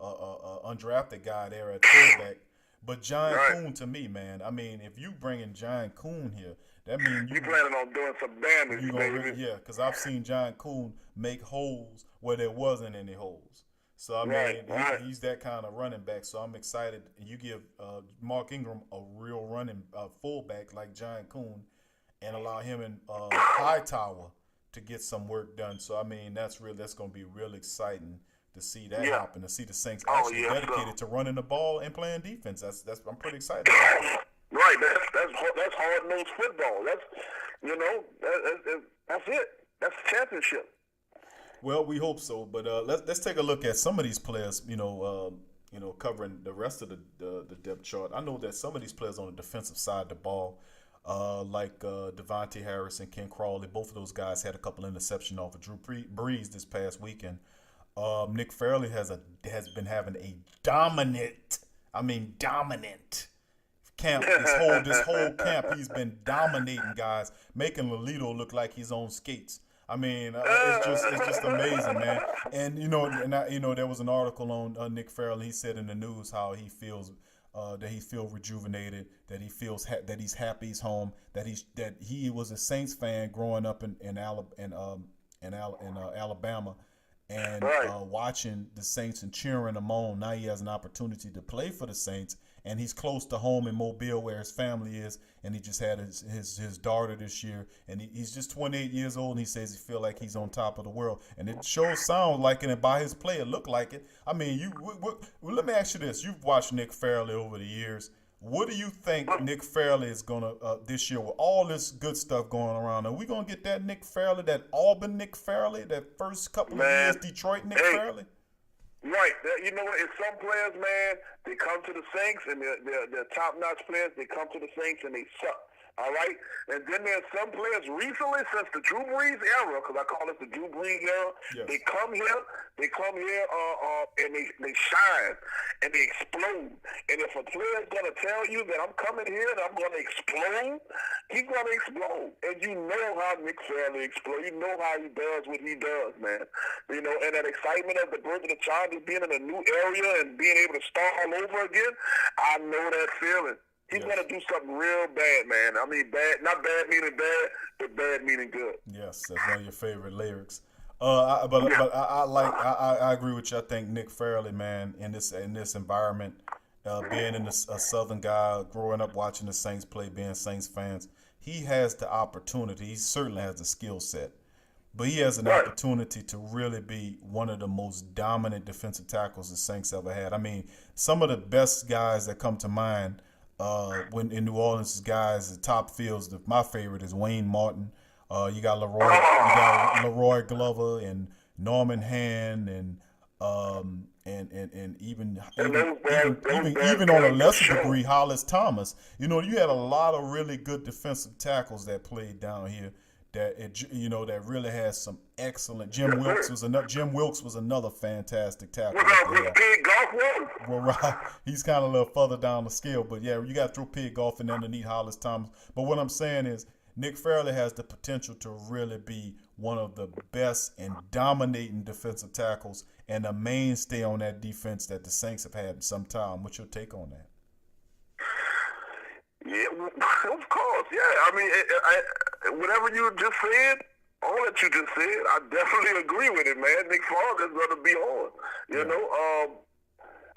Speaker 2: undrafted guy there at fullback. But John Kuhn, to me, man, I mean, if you bring in John Kuhn here, that means you
Speaker 3: planning on doing some damage, baby.
Speaker 2: because I've seen John Kuhn make holes where there wasn't any holes. So I mean, he's that kind of running back. So I'm excited. You give Mark Ingram a real running fullback like John Kuhn, and allow him and Hightower to get some work done. So I mean, that's going to be real exciting to see that happen. To see the Saints actually dedicated to running the ball and playing defense. That's I'm pretty excited about that.
Speaker 3: Right, that's hard nosed football. That's that's it. That's the championship.
Speaker 2: Well, we hope so. But let's take a look at some of these players. Covering the rest of the depth chart. I know that some of these players on the defensive side of the ball, like Davonte Harris and Ken Crawley, both of those guys had a couple interceptions off of Drew Brees this past weekend. Nick Fairley has been having a dominant camp. This whole camp, he's been dominating guys, making Lolito look like he's on skates. I mean, it's just amazing, man. And there was an article on Nick Fairley. He said in the news how he feels that he feels rejuvenated, that he feels that he's happy he's home, that he was a Saints fan growing up in Alabama. And watching the Saints and cheering them on. Now he has an opportunity to play for the Saints, and he's close to home in Mobile where his family is. And he just had his daughter this year, and he's just 28 years old, and he says he feel like he's on top of the world. And it sounds like it, and by his play, it looked like it. I mean, let me ask you this: you've watched Nick Fairley over the years. What do you think Nick Fairley is gonna this year with all this good stuff going around? Are we gonna get that Nick Fairley, that Auburn Nick Fairley, that first couple of years Detroit Nick Fairley?
Speaker 3: Right. You know what? It's some players, man, they come to the Saints and they're top-notch players. They come to the Saints and they suck. All right? And then there's some players recently, since the Drew Brees era, because I call it the Drew Brees era, they come here and they shine and they explode. And if a player's going to tell you that I'm coming here and I'm going to explode, he's going to explode. And you know how Nick Fairley explodes. You know how he does what he does, man. And that excitement of the birth of the child, just being in a new area and being able to start all over again, I know that feeling. He's going to do something real bad, man. I mean, bad, not bad meaning bad, but bad meaning good.
Speaker 2: Yes, that's one of your favorite lyrics. I agree with you. I think Nick Fairley, man, in this environment, being a Southern guy, growing up watching the Saints play, being Saints fans, he has the opportunity. He certainly has the skill set, but he has an opportunity to really be one of the most dominant defensive tackles the Saints ever had. I mean, some of the best guys that come to mind when in New Orleans, guys, the top fields. My favorite is Wayne Martin. You got Leroy Glover and Norman Hand and even on a lesser degree, Hollis Thomas. You had a lot of really good defensive tackles that played down here. That really has some excellent. Jim Wilkes was another fantastic tackle. Well, right, he's kind of a little further down the scale, but yeah, you got to throw Pig Golf and underneath Hollis Thomas. But what I'm saying is, Nick Fairley has the potential to really be one of the best and dominating defensive tackles and a mainstay on that defense that the Saints have had in some time. What's your take on that?
Speaker 3: Of course, yeah. I mean, whatever you just said, all that you just said, I definitely agree with it, man. Nick Favre is going to be on. You know,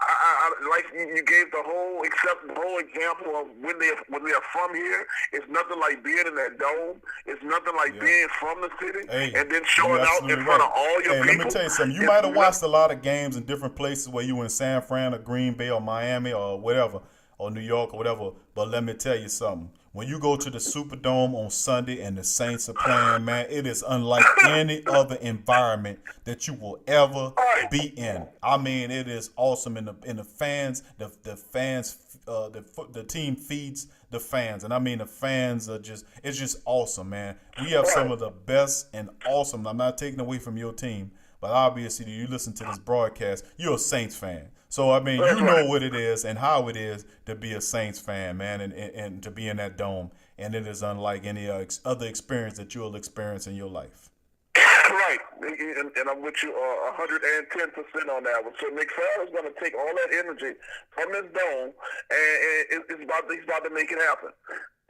Speaker 3: I like you gave the whole example of when they are from here. It's nothing like being in that dome. It's nothing like being from the city and then showing out in front of all your people.
Speaker 2: Let me tell you something. You might have watched a lot of games in different places where you were in San Fran or Green Bay or Miami or whatever, or New York or whatever. But let me tell you something. When you go to the Superdome on Sunday and the Saints are playing, man, it is unlike any other environment that you will ever be in. I mean, it is awesome. And the fans, the team feeds the fans, and I mean the fans are it's just awesome, man. We have some of the best and awesome. I'm not taking away from your team, but obviously you listen to this broadcast, you're a Saints fan. So, I mean, you know what it is and how it is to be a Saints fan, man, and to be in that dome. And it is unlike any other experience that you'll experience in your life.
Speaker 3: Right. And I'm with you 110% on that one. So, Nick Favre is going to take all that energy from this dome, and he's about to make it happen,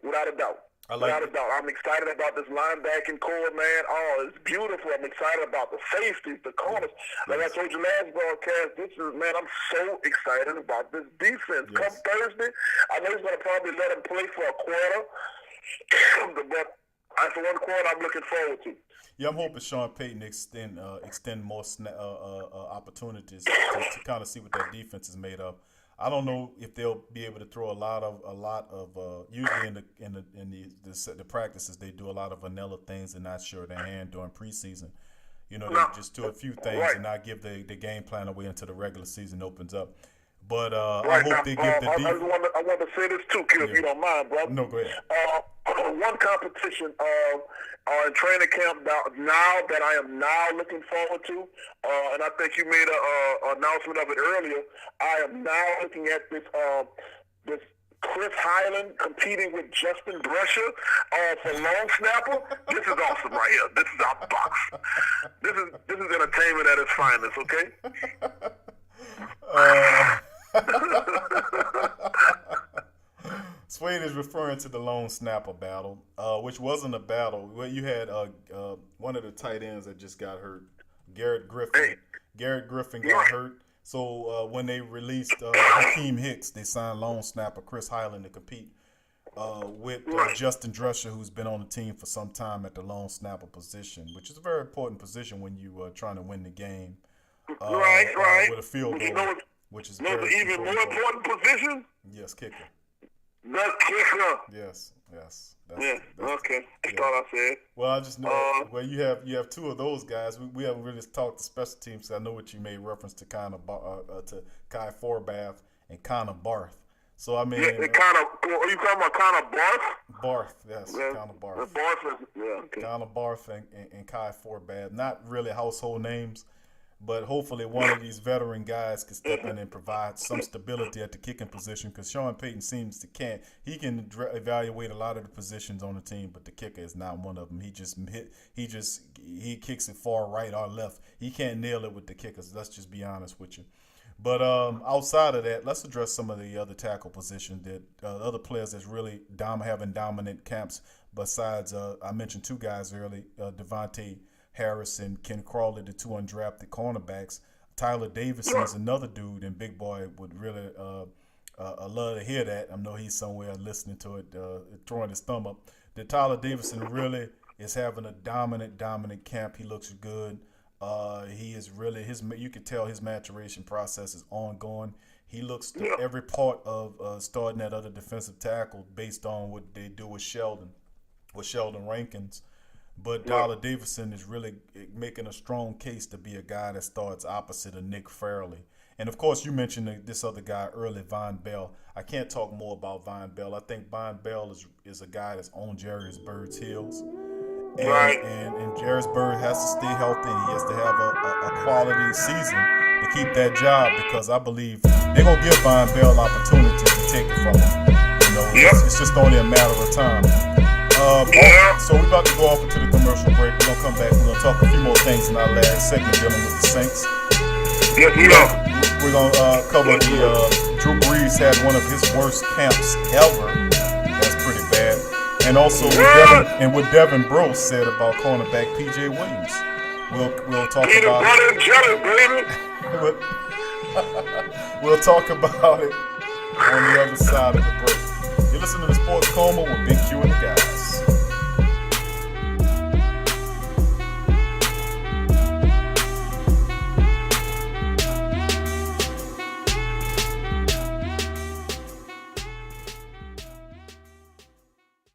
Speaker 3: without a doubt. Without a doubt. I'm excited about this linebacking core, man. Oh, it's beautiful. I'm excited about the safeties, the corners. Like I told you last broadcast, I'm so excited about this defense. Yes. Come Thursday, I know he's going to probably let him play for a quarter. But for one quarter, I'm looking forward to.
Speaker 2: Yeah, I'm hoping Sean Payton extend more opportunities to kind of see what that defense is made of. I don't know if they'll be able to throw a lot of usually in the practices they do a lot of vanilla things and not show their hand during preseason. You know, they just do a few things and not give the game plan away until the regular season opens up. But I hope they give the defense.
Speaker 3: I want to say this too, kid, if you don't mind, brother.
Speaker 2: No, go ahead.
Speaker 3: One competition in training camp now that I am now looking forward to, and I think you made an announcement of it earlier. I am now looking at this Chris Highland competing with Justin Brescia for long snapper. This is awesome right here. This is our box. This is entertainment at its finest. Okay.
Speaker 2: Swade is referring to the lone snapper battle, which wasn't a battle. Well, you had one of the tight ends that just got hurt, Garrett Griffin. Garrett Griffin got hurt. So when they released Hakeem Hicks, they signed lone snapper Chris Highland to compete with Justin Drescher, who's been on the team for some time at the lone snapper position, which is a very important position when you are trying to win the game.
Speaker 3: Right.
Speaker 2: With a field goal, which is very
Speaker 3: even more important position.
Speaker 2: Yes, kicker.
Speaker 3: The kicker.
Speaker 2: Yes.
Speaker 3: Okay. That's all I said.
Speaker 2: Well, I just know. You have two of those guys. We haven't really talked to special teams. So I know what you made reference to to Kai Forbath and Connor Barth. So I mean,
Speaker 3: are you talking about Connor Barth?
Speaker 2: Barth, yes, Connor Barth. Connor Barth and Kai Forbath. Not really household names. But hopefully one of these veteran guys can step in and provide some stability at the kicking position, because Sean Payton seems to can't. He can evaluate a lot of the positions on the team, but the kicker is not one of them. He kicks it far right or left. He can't nail it with the kickers. Let's just be honest with you. But outside of that, let's address some of the other tackle positions that other players that's really having dominant camps. Besides, I mentioned two guys early, Davonte Harris and Ken Crawley, the two undrafted cornerbacks. Tyler Davison is another dude, and Big Boy would really love to hear that. I know he's somewhere listening to it, throwing his thumb up. That Tyler Davison really is having a dominant camp. He looks good. He is really you can tell his maturation process is ongoing. He looks to every part of starting that other defensive tackle based on what they do with Sheldon Rankins. But Tyler Davison is really making a strong case to be a guy that starts opposite of Nick Fairley. And, of course, you mentioned this other guy early, Von Bell. I can't talk more about Von Bell. I think Von Bell is a guy that's on Jerry's Bird's heels. And Jerry's Bird has to stay healthy, and he has to have a quality season to keep that job, because I believe they're going to give Von Bell opportunity to take it from him. It's just only a matter of time. So we're about to go off into the commercial break. We're going to come back. We're going to talk a few more things in our last segment dealing with the Saints.
Speaker 3: Yes, we are.
Speaker 2: We're going to cover Drew Brees had one of his worst camps ever. That's And also what Devin Breaux said about cornerback P.J. Williams. We'll talk about it. We'll talk about it on the other side of the break. You're listening to Sports Coma with Big Q and the guys.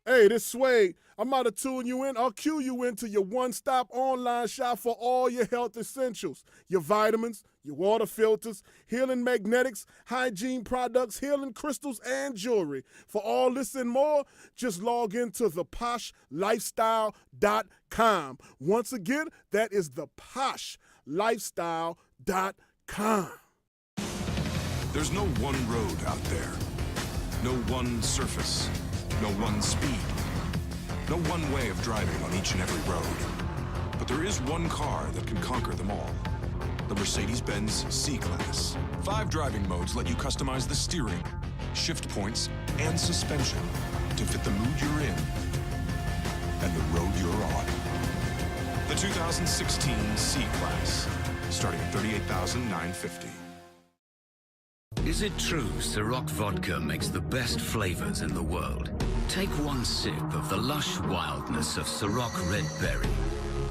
Speaker 14: Hey, this Suede. I'm about to tune you in. I'll cue you into your one-stop online shop for all your health essentials. Your vitamins, your water filters, healing magnetics, hygiene products, healing crystals, and jewelry. For all this and more, just log into theposhlifestyle.com. Once again, that is theposhlifestyle.com.
Speaker 15: There's no one road out there. No one surface. No one speed. No one way of driving on each and every road. But there is one car that can conquer them all. The Mercedes-Benz C-Class. 5 driving modes let you customize the steering, shift points, and suspension to fit the mood you're in and the road you're on. The 2016 C-Class, starting at $38,950.
Speaker 16: Is it true Ciroc vodka makes the best flavors in the world? Take one sip of the lush wildness of Ciroc Red Berry.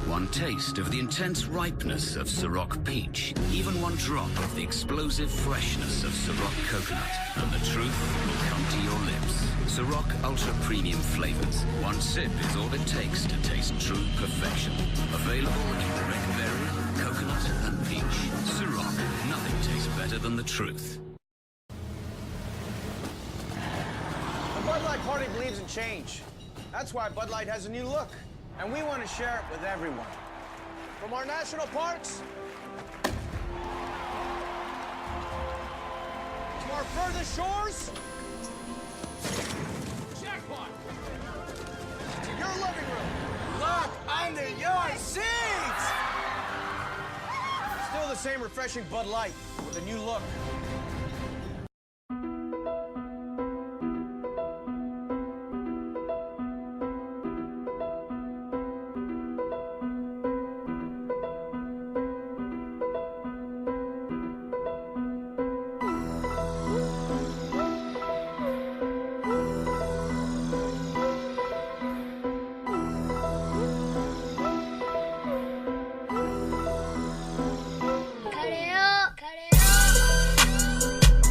Speaker 16: One taste of the intense ripeness of Ciroc Peach. Even one drop of the explosive freshness of Ciroc Coconut. And the truth will come to your lips. Ciroc Ultra Premium flavors. One sip is all it takes to taste true perfection. Available in the Red Berry, Coconut, and Peach. Ciroc. Nothing tastes better than the truth.
Speaker 9: Bud Light Party believes in change. That's why Bud Light has a new look, and we want to share it with everyone. From our national parks to our furthest shores, jackpot, to your living room. Look under your seats! Still the same refreshing Bud Light with a new look.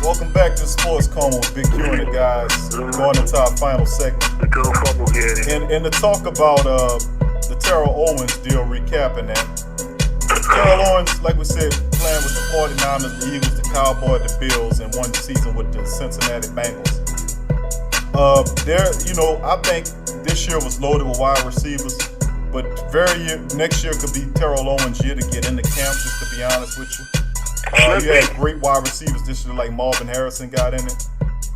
Speaker 2: Welcome back to Sports Coma with Big Q and the guys. Going into our final segment. And to talk about the Terrell Owens deal, recapping that. Terrell Owens, like we said, playing with the 49ers, the Eagles, the Cowboys, the Bills, and one season with the Cincinnati Bengals. I think this year was loaded with wide receivers, but next year could be Terrell Owens' year to get into camp, just to be honest with you. You had great wide receivers this year, like Marvin Harrison got in it.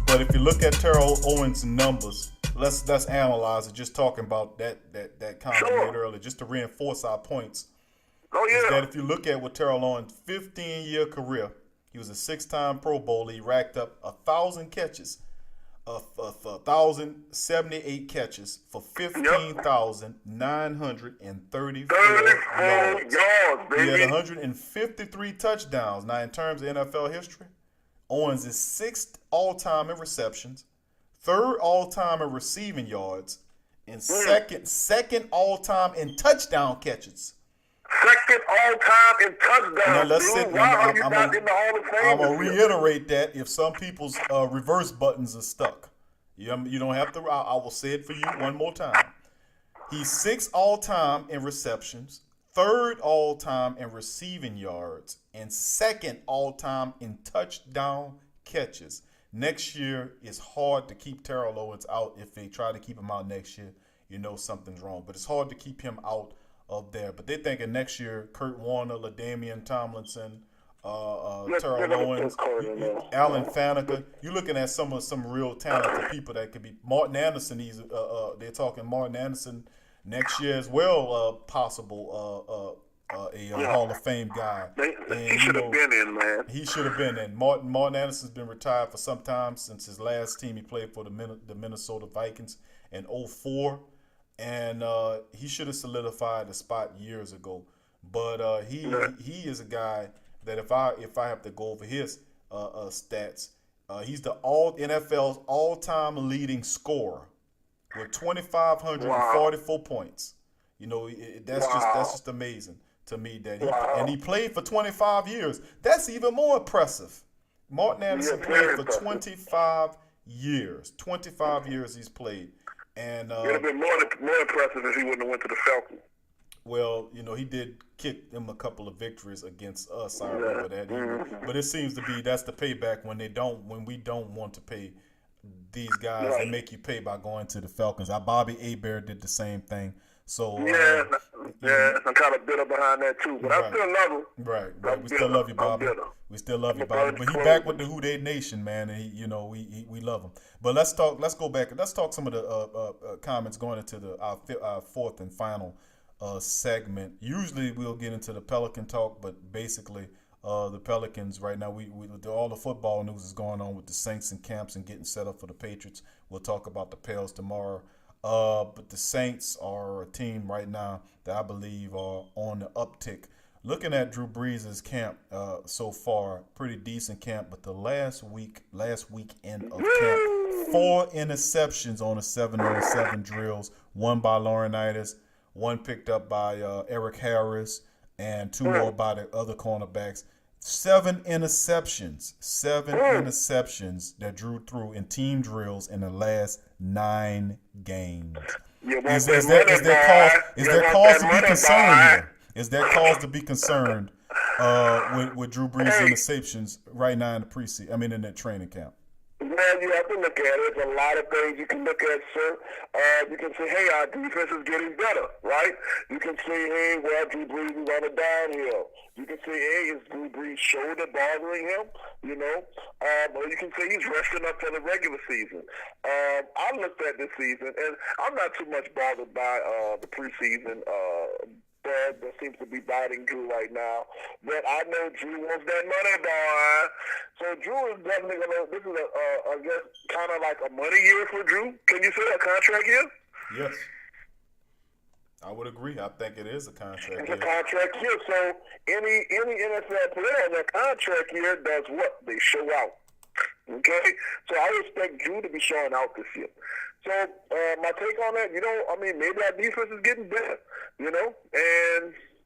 Speaker 2: But if you look at Terrell Owens' numbers, let's analyze it. Just talking about that comment I made earlier, just to reinforce our points. Is that if you look at what Terrell Owens' 15-year career, he was a 6-time Pro Bowler. He racked up 1,000 catches, 1,078 catches for 15,934 yards. He had 153 touchdowns. Now, in terms of NFL history, Owens is 6th all-time in receptions, 3rd all-time in receiving yards, and second all-time in touchdown catches.
Speaker 3: Second all-time in touchdowns.
Speaker 2: Now let's sit. I'm
Speaker 3: not in the Hall of Fame?
Speaker 2: gonna reiterate that if some people's reverse buttons are stuck, you don't have to. I will say it for you one more time. He's 6th all-time in receptions, 3rd all-time in receiving yards, and 2nd all-time in touchdown catches. Next year is hard to keep Terrell Owens out. If they try to keep him out next year, you know something's wrong. But it's hard to keep him out of there. But they're thinking next year, Kurt Warner, LaDainian Tomlinson, Terrell Owens, Alan Faneca. You're looking at some real talented people that could be. Martin Anderson, they're talking Martin Anderson next year as well, possible Hall of Fame guy.
Speaker 3: He should have been in, man.
Speaker 2: He should have been in. Martin Anderson's been retired for some time, since his last team he played for the Minnesota Vikings. in 04, and he should have solidified the spot years ago. But he is a guy that if I have to go over his stats, he's the NFL's all-time leading scorer with 2,544 points. You know, that's just amazing to me that he played for 25 years. That's even more impressive. Martin Anderson played for 25 years. 25 years he's played. And
Speaker 3: it would have been more impressive if he wouldn't have went to the Falcons.
Speaker 2: Well, you know, he did kick them a couple of victories against us. I remember that. But it seems to be that's the payback when we don't want to pay these guys. They make you pay by going to the Falcons. Bobby Hebert did the same thing. So I'm
Speaker 3: kind of bitter behind that too, but I still love him.
Speaker 2: Right. We still love you, Bobby. We still love you, Bobby. But he back with the Who Dey Nation, man, and we love him. But let's go back and let's talk some of the comments going into our fourth and final segment. Usually we'll get into the Pelican talk, but basically the Pelicans right now, we all the football news is going on with the Saints and camps and getting set up for the Patriots. We'll talk about the Pels tomorrow. But the Saints are a team right now that I believe are on the uptick. Looking at Drew Brees' camp so far, pretty decent camp, but the last weekend of camp, 4 interceptions on the 7-on-7 drills, one by Laurinaitis, one picked up by Eric Harris, and 2 more by the other cornerbacks. 7 interceptions that Drew threw in team drills in the last 9 games. Is there cause to be concerned here? Is there cause to be concerned with Drew Brees' interceptions right now in the preseason? I mean, in that training camp.
Speaker 3: Man, you have to look at it. There's a lot of things you can look at, sir. You can say, hey, our defense is getting better, right? You can say, hey, well, Drew Brees is on a downhill. You can say, hey, is Drew Brees' shoulder bothering him? You know? Or you can say he's resting up for the regular season. I looked at this season, and I'm not too much bothered by the preseason that seems to be biting Drew right now. But I know Drew wants that money, boy. So Drew is definitely this is I guess, kind of like a money year for Drew. Can you say a contract year?
Speaker 2: Yes. I would agree. I think it is a contract year.
Speaker 3: It's a contract year. So any NFL player in that contract year does what? They show out. Okay? So I expect Drew to be showing out this year. So my take on that, maybe our defense is getting better, and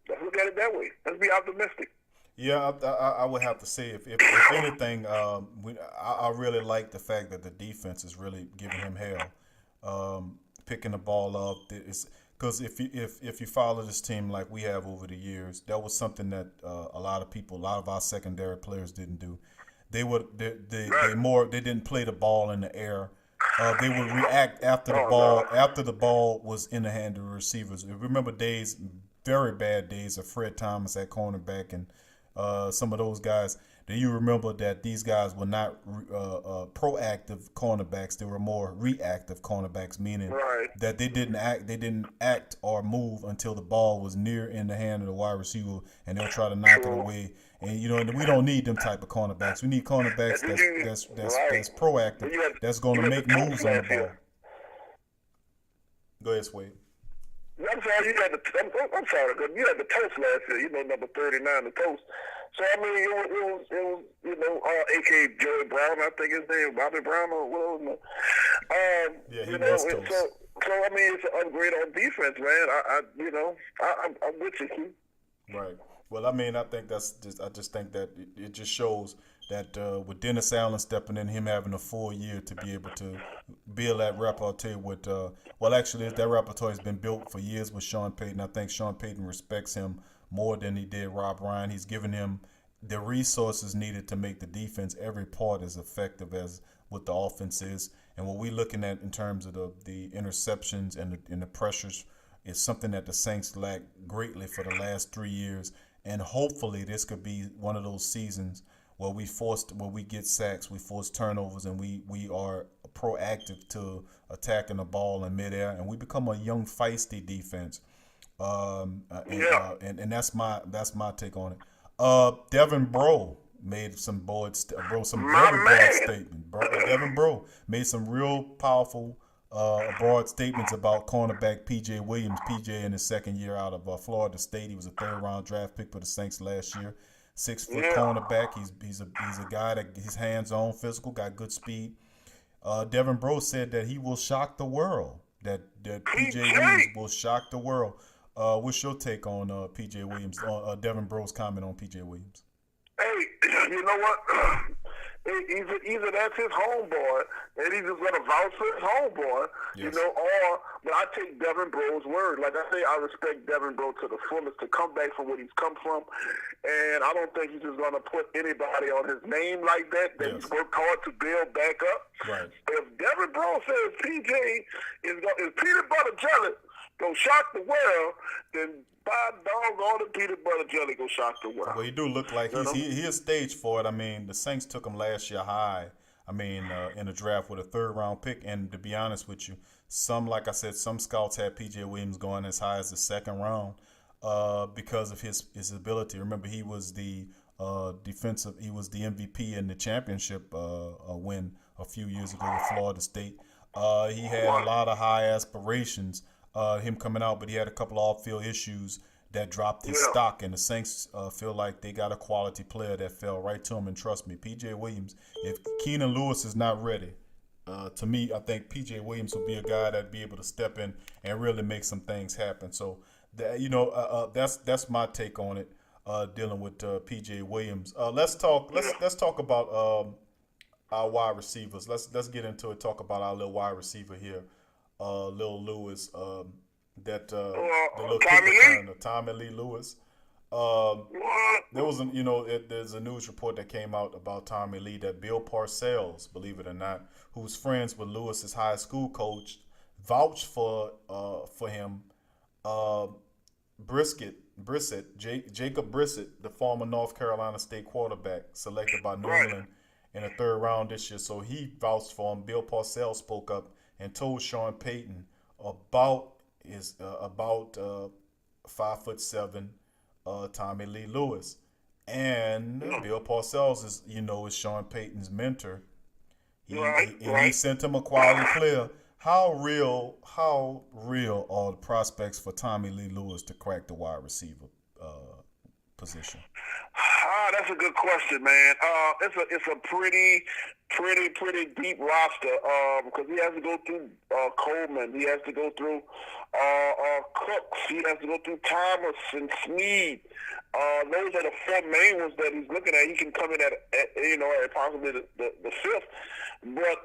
Speaker 3: let's look at it that way. Let's be optimistic.
Speaker 2: Yeah, I would have to say, if anything, I really like the fact that the defense is really giving him hell, picking the ball up. Because if you follow this team like we have over the years, that was something that a lot of our secondary players didn't do. They didn't play the ball in the air. They would react after the ball was in the hand of the receivers. Remember very bad days of Fred Thomas at cornerback and some of those guys. Do you remember that these guys were not proactive cornerbacks? They were more reactive cornerbacks, meaning that they didn't act or move until the ball was near in the hand of the wide receiver, and they'll try to knock it away. And we don't need them type of cornerbacks. We need cornerbacks that's proactive, that's going to make moves on the ball. Go ahead, Swade.
Speaker 3: I'm sorry, you had the toast last year. Number 39, the toast. So I mean, it was a.k.a. Joey Brown, I think his name, Bobby Brown or whatever.
Speaker 2: He was toast.
Speaker 3: So I mean, it's an upgrade on defense, man. I'm with you.
Speaker 2: Right. Well, I mean, I just think that it just shows that with Dennis Allen stepping in, him having a full year to be able to build that repertoire with, actually, that repertoire has been built for years with Sean Payton. I think Sean Payton respects him more than he did Rob Ryan. He's given him the resources needed to make the defense every part as effective as what the offense is. And what we're looking at in terms of the interceptions and the pressures is something that the Saints lack greatly for the last 3 years. And hopefully this could be one of those seasons where we get sacks, we force turnovers, and we are proactive to attacking the ball in midair, and we become a young, feisty defense. And that's my take on it. Devin Breaux made some very bold statement. Devin Breaux made some real powerful broad statements about cornerback P.J. Williams. P.J. in his second year out of Florida State. He was a third-round draft pick for the Saints last year. 6-foot cornerback. He's a guy that he's hands-on, physical, got good speed. Devin Breaux said that he will shock the world. That P.J. Williams will shock the world. What's your take on P.J. Williams? Devin Breaux's comment on P.J. Williams?
Speaker 3: Hey, you know what? Either that's his homeboy, and he's just gonna vouch for his homeboy, you know. But I take Devin Breaux's word. Like I say, I respect Devin Breaux to the fullest to come back from what he's come from, and I don't think he's just gonna put anybody on his name like that. That he's worked hard to build back up.
Speaker 2: Right.
Speaker 3: If Devin Breaux says PJ is peanut butter jelly gonna shock the world, then by doggone the peanut butter jelly go shock the world.
Speaker 2: Well, he do look like he is staged for it. I mean, the Saints took him last year high. I mean, in the draft with a third-round pick. And to be honest with you, like I said, some scouts had P.J. Williams going as high as the second round because of his ability. Remember, he was the he was the MVP in the championship win a few years ago with Florida State. He had a lot of high aspirations. Him coming out, but he had a couple of off-field issues that dropped his stock, and the Saints feel like they got a quality player that fell right to him. And trust me, P.J. Williams, if Keenan Lewis is not ready, to me, I think P.J. Williams will be a guy that'd be able to step in and really make some things happen. So, that's my take on it, dealing with P.J. Williams. Let's talk about our wide receivers. Let's get into it. Talk about our little wide receiver here. Lil Lewis, the little kicker, Tommy Lee Lewis. There was there's a news report that came out about Tommy Lee that Bill Parcells, believe it or not, who's friends with Lewis's high school coach, vouched for him. Jacob Brissett, the former North Carolina State quarterback, selected by New England in the third round this year. So he vouched for him. Bill Parcells spoke up and told Sean Payton about 5'7" Tommy Lee Lewis, and Bill Parcells is Sean Payton's mentor. He sent him a quality player. How real are the prospects for Tommy Lee Lewis to crack the wide receiver position?
Speaker 3: That's a good question, man. It's a pretty deep roster because he has to go through Coleman, he has to go through Cooks, he has to go through Thomas and Snead. Those are the four main ones that he's looking at. He can come in at possibly the fifth, but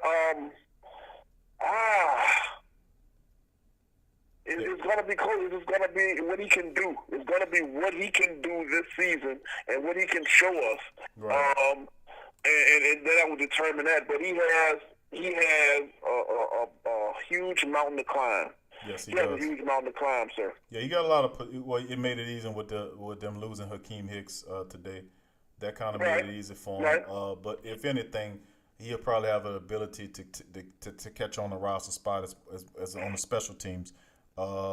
Speaker 3: it's going to be close. It's going to be what he can do. It's going to be what he can do this season and what he can show us. Right. And then I will determine that. But he has a huge mountain to climb.
Speaker 2: Yes, he
Speaker 3: has a huge mountain to climb, sir.
Speaker 2: Yeah, he got a lot of. Well, it made it easy with them losing Hakeem Hicks today. That kind of made it easy for him. Right. But if anything, he'll probably have an ability to catch on the roster spot as on the special teams.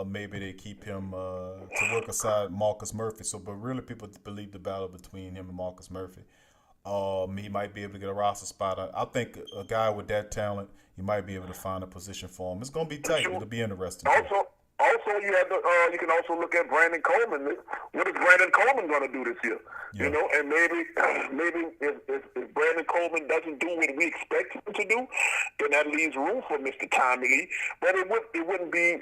Speaker 2: Maybe they keep him to work aside Marcus Murphy. But really, people believe the battle between him and Marcus Murphy. He might be able to get a roster spot. I think a guy with that talent, you might be able to find a position for him. It's going to be tight. Sure. It'll be interesting.
Speaker 3: Also, you can also look at Brandon Coleman. What is Brandon Coleman going to do this year? Yeah. And maybe if Brandon Coleman doesn't do what we expect him to do, then that leaves room for Mr. Tommy Lee. But it wouldn't be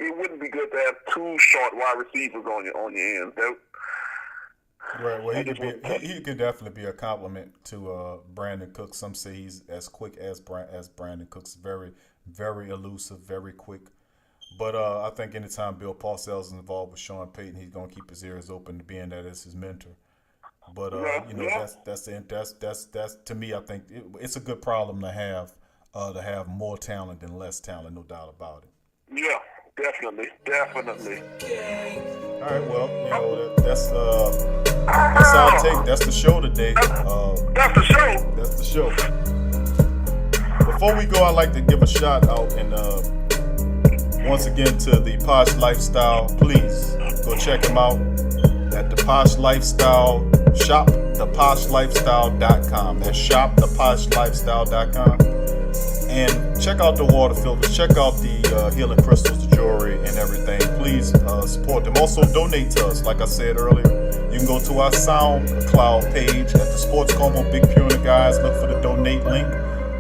Speaker 3: good to have two short wide receivers on your ends.
Speaker 2: Right. Well, he could definitely be a compliment to Brandon Cooks. Some say he's as quick as Brandon Cooks. Very, very elusive, very quick. But I think anytime Bill Parcells is involved with Sean Payton, he's gonna keep his ears open to being that as his mentor. But that's to me, I think it's a good problem to have more talent than less talent, no doubt about it.
Speaker 3: Yeah, definitely.
Speaker 2: All right, well, that's our take. That's the show today.
Speaker 3: That's the show.
Speaker 2: Before we go, I'd like to give a shout out and once again to the Posh Lifestyle. Please go check them out at the Posh Lifestyle shop, theposhlifestyle.com. That's shop theposhlifestyle.com. And check out the water filters. Check out the healing crystals, the jewelry, and everything. Please support them. Also, donate to us. Like I said earlier, you can go to our SoundCloud page at the Sports Coma Big Pure and the Guys. Look for the donate link.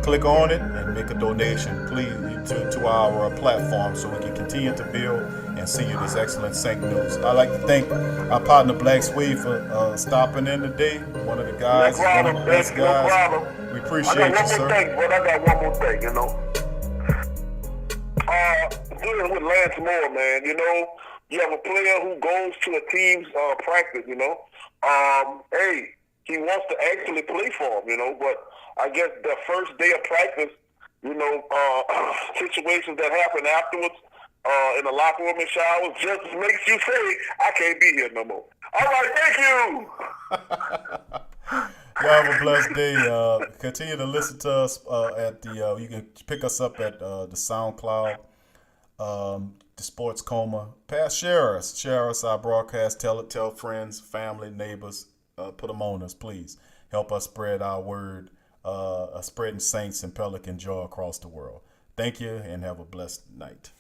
Speaker 2: Click on it and make a donation, please, to our platform so we can continue to build and send you this excellent Saint news. I'd like to thank our partner Blaxuede for stopping in today. One of the guys, one of the best guys. We appreciate you, sir.
Speaker 3: I got one more thing, you know. Dealing with Lance Moore, man, you know, you have a player who goes to a team's practice, you know. Hey, he wants to actually play for him, you know, but I guess the first day of practice, you know, situations that happen afterwards in the locker room and showers just makes you say, I can't be here no more. All right, thank you.
Speaker 2: Y'all have a blessed day. Continue to listen to us at the, you can pick us up at the SoundCloud, the Sports Coma. Share us our broadcast. Tell friends, family, neighbors. Put them on us, please. Help us spread our word. Spreading Saints and Pelican joy across the world. Thank you and have a blessed night.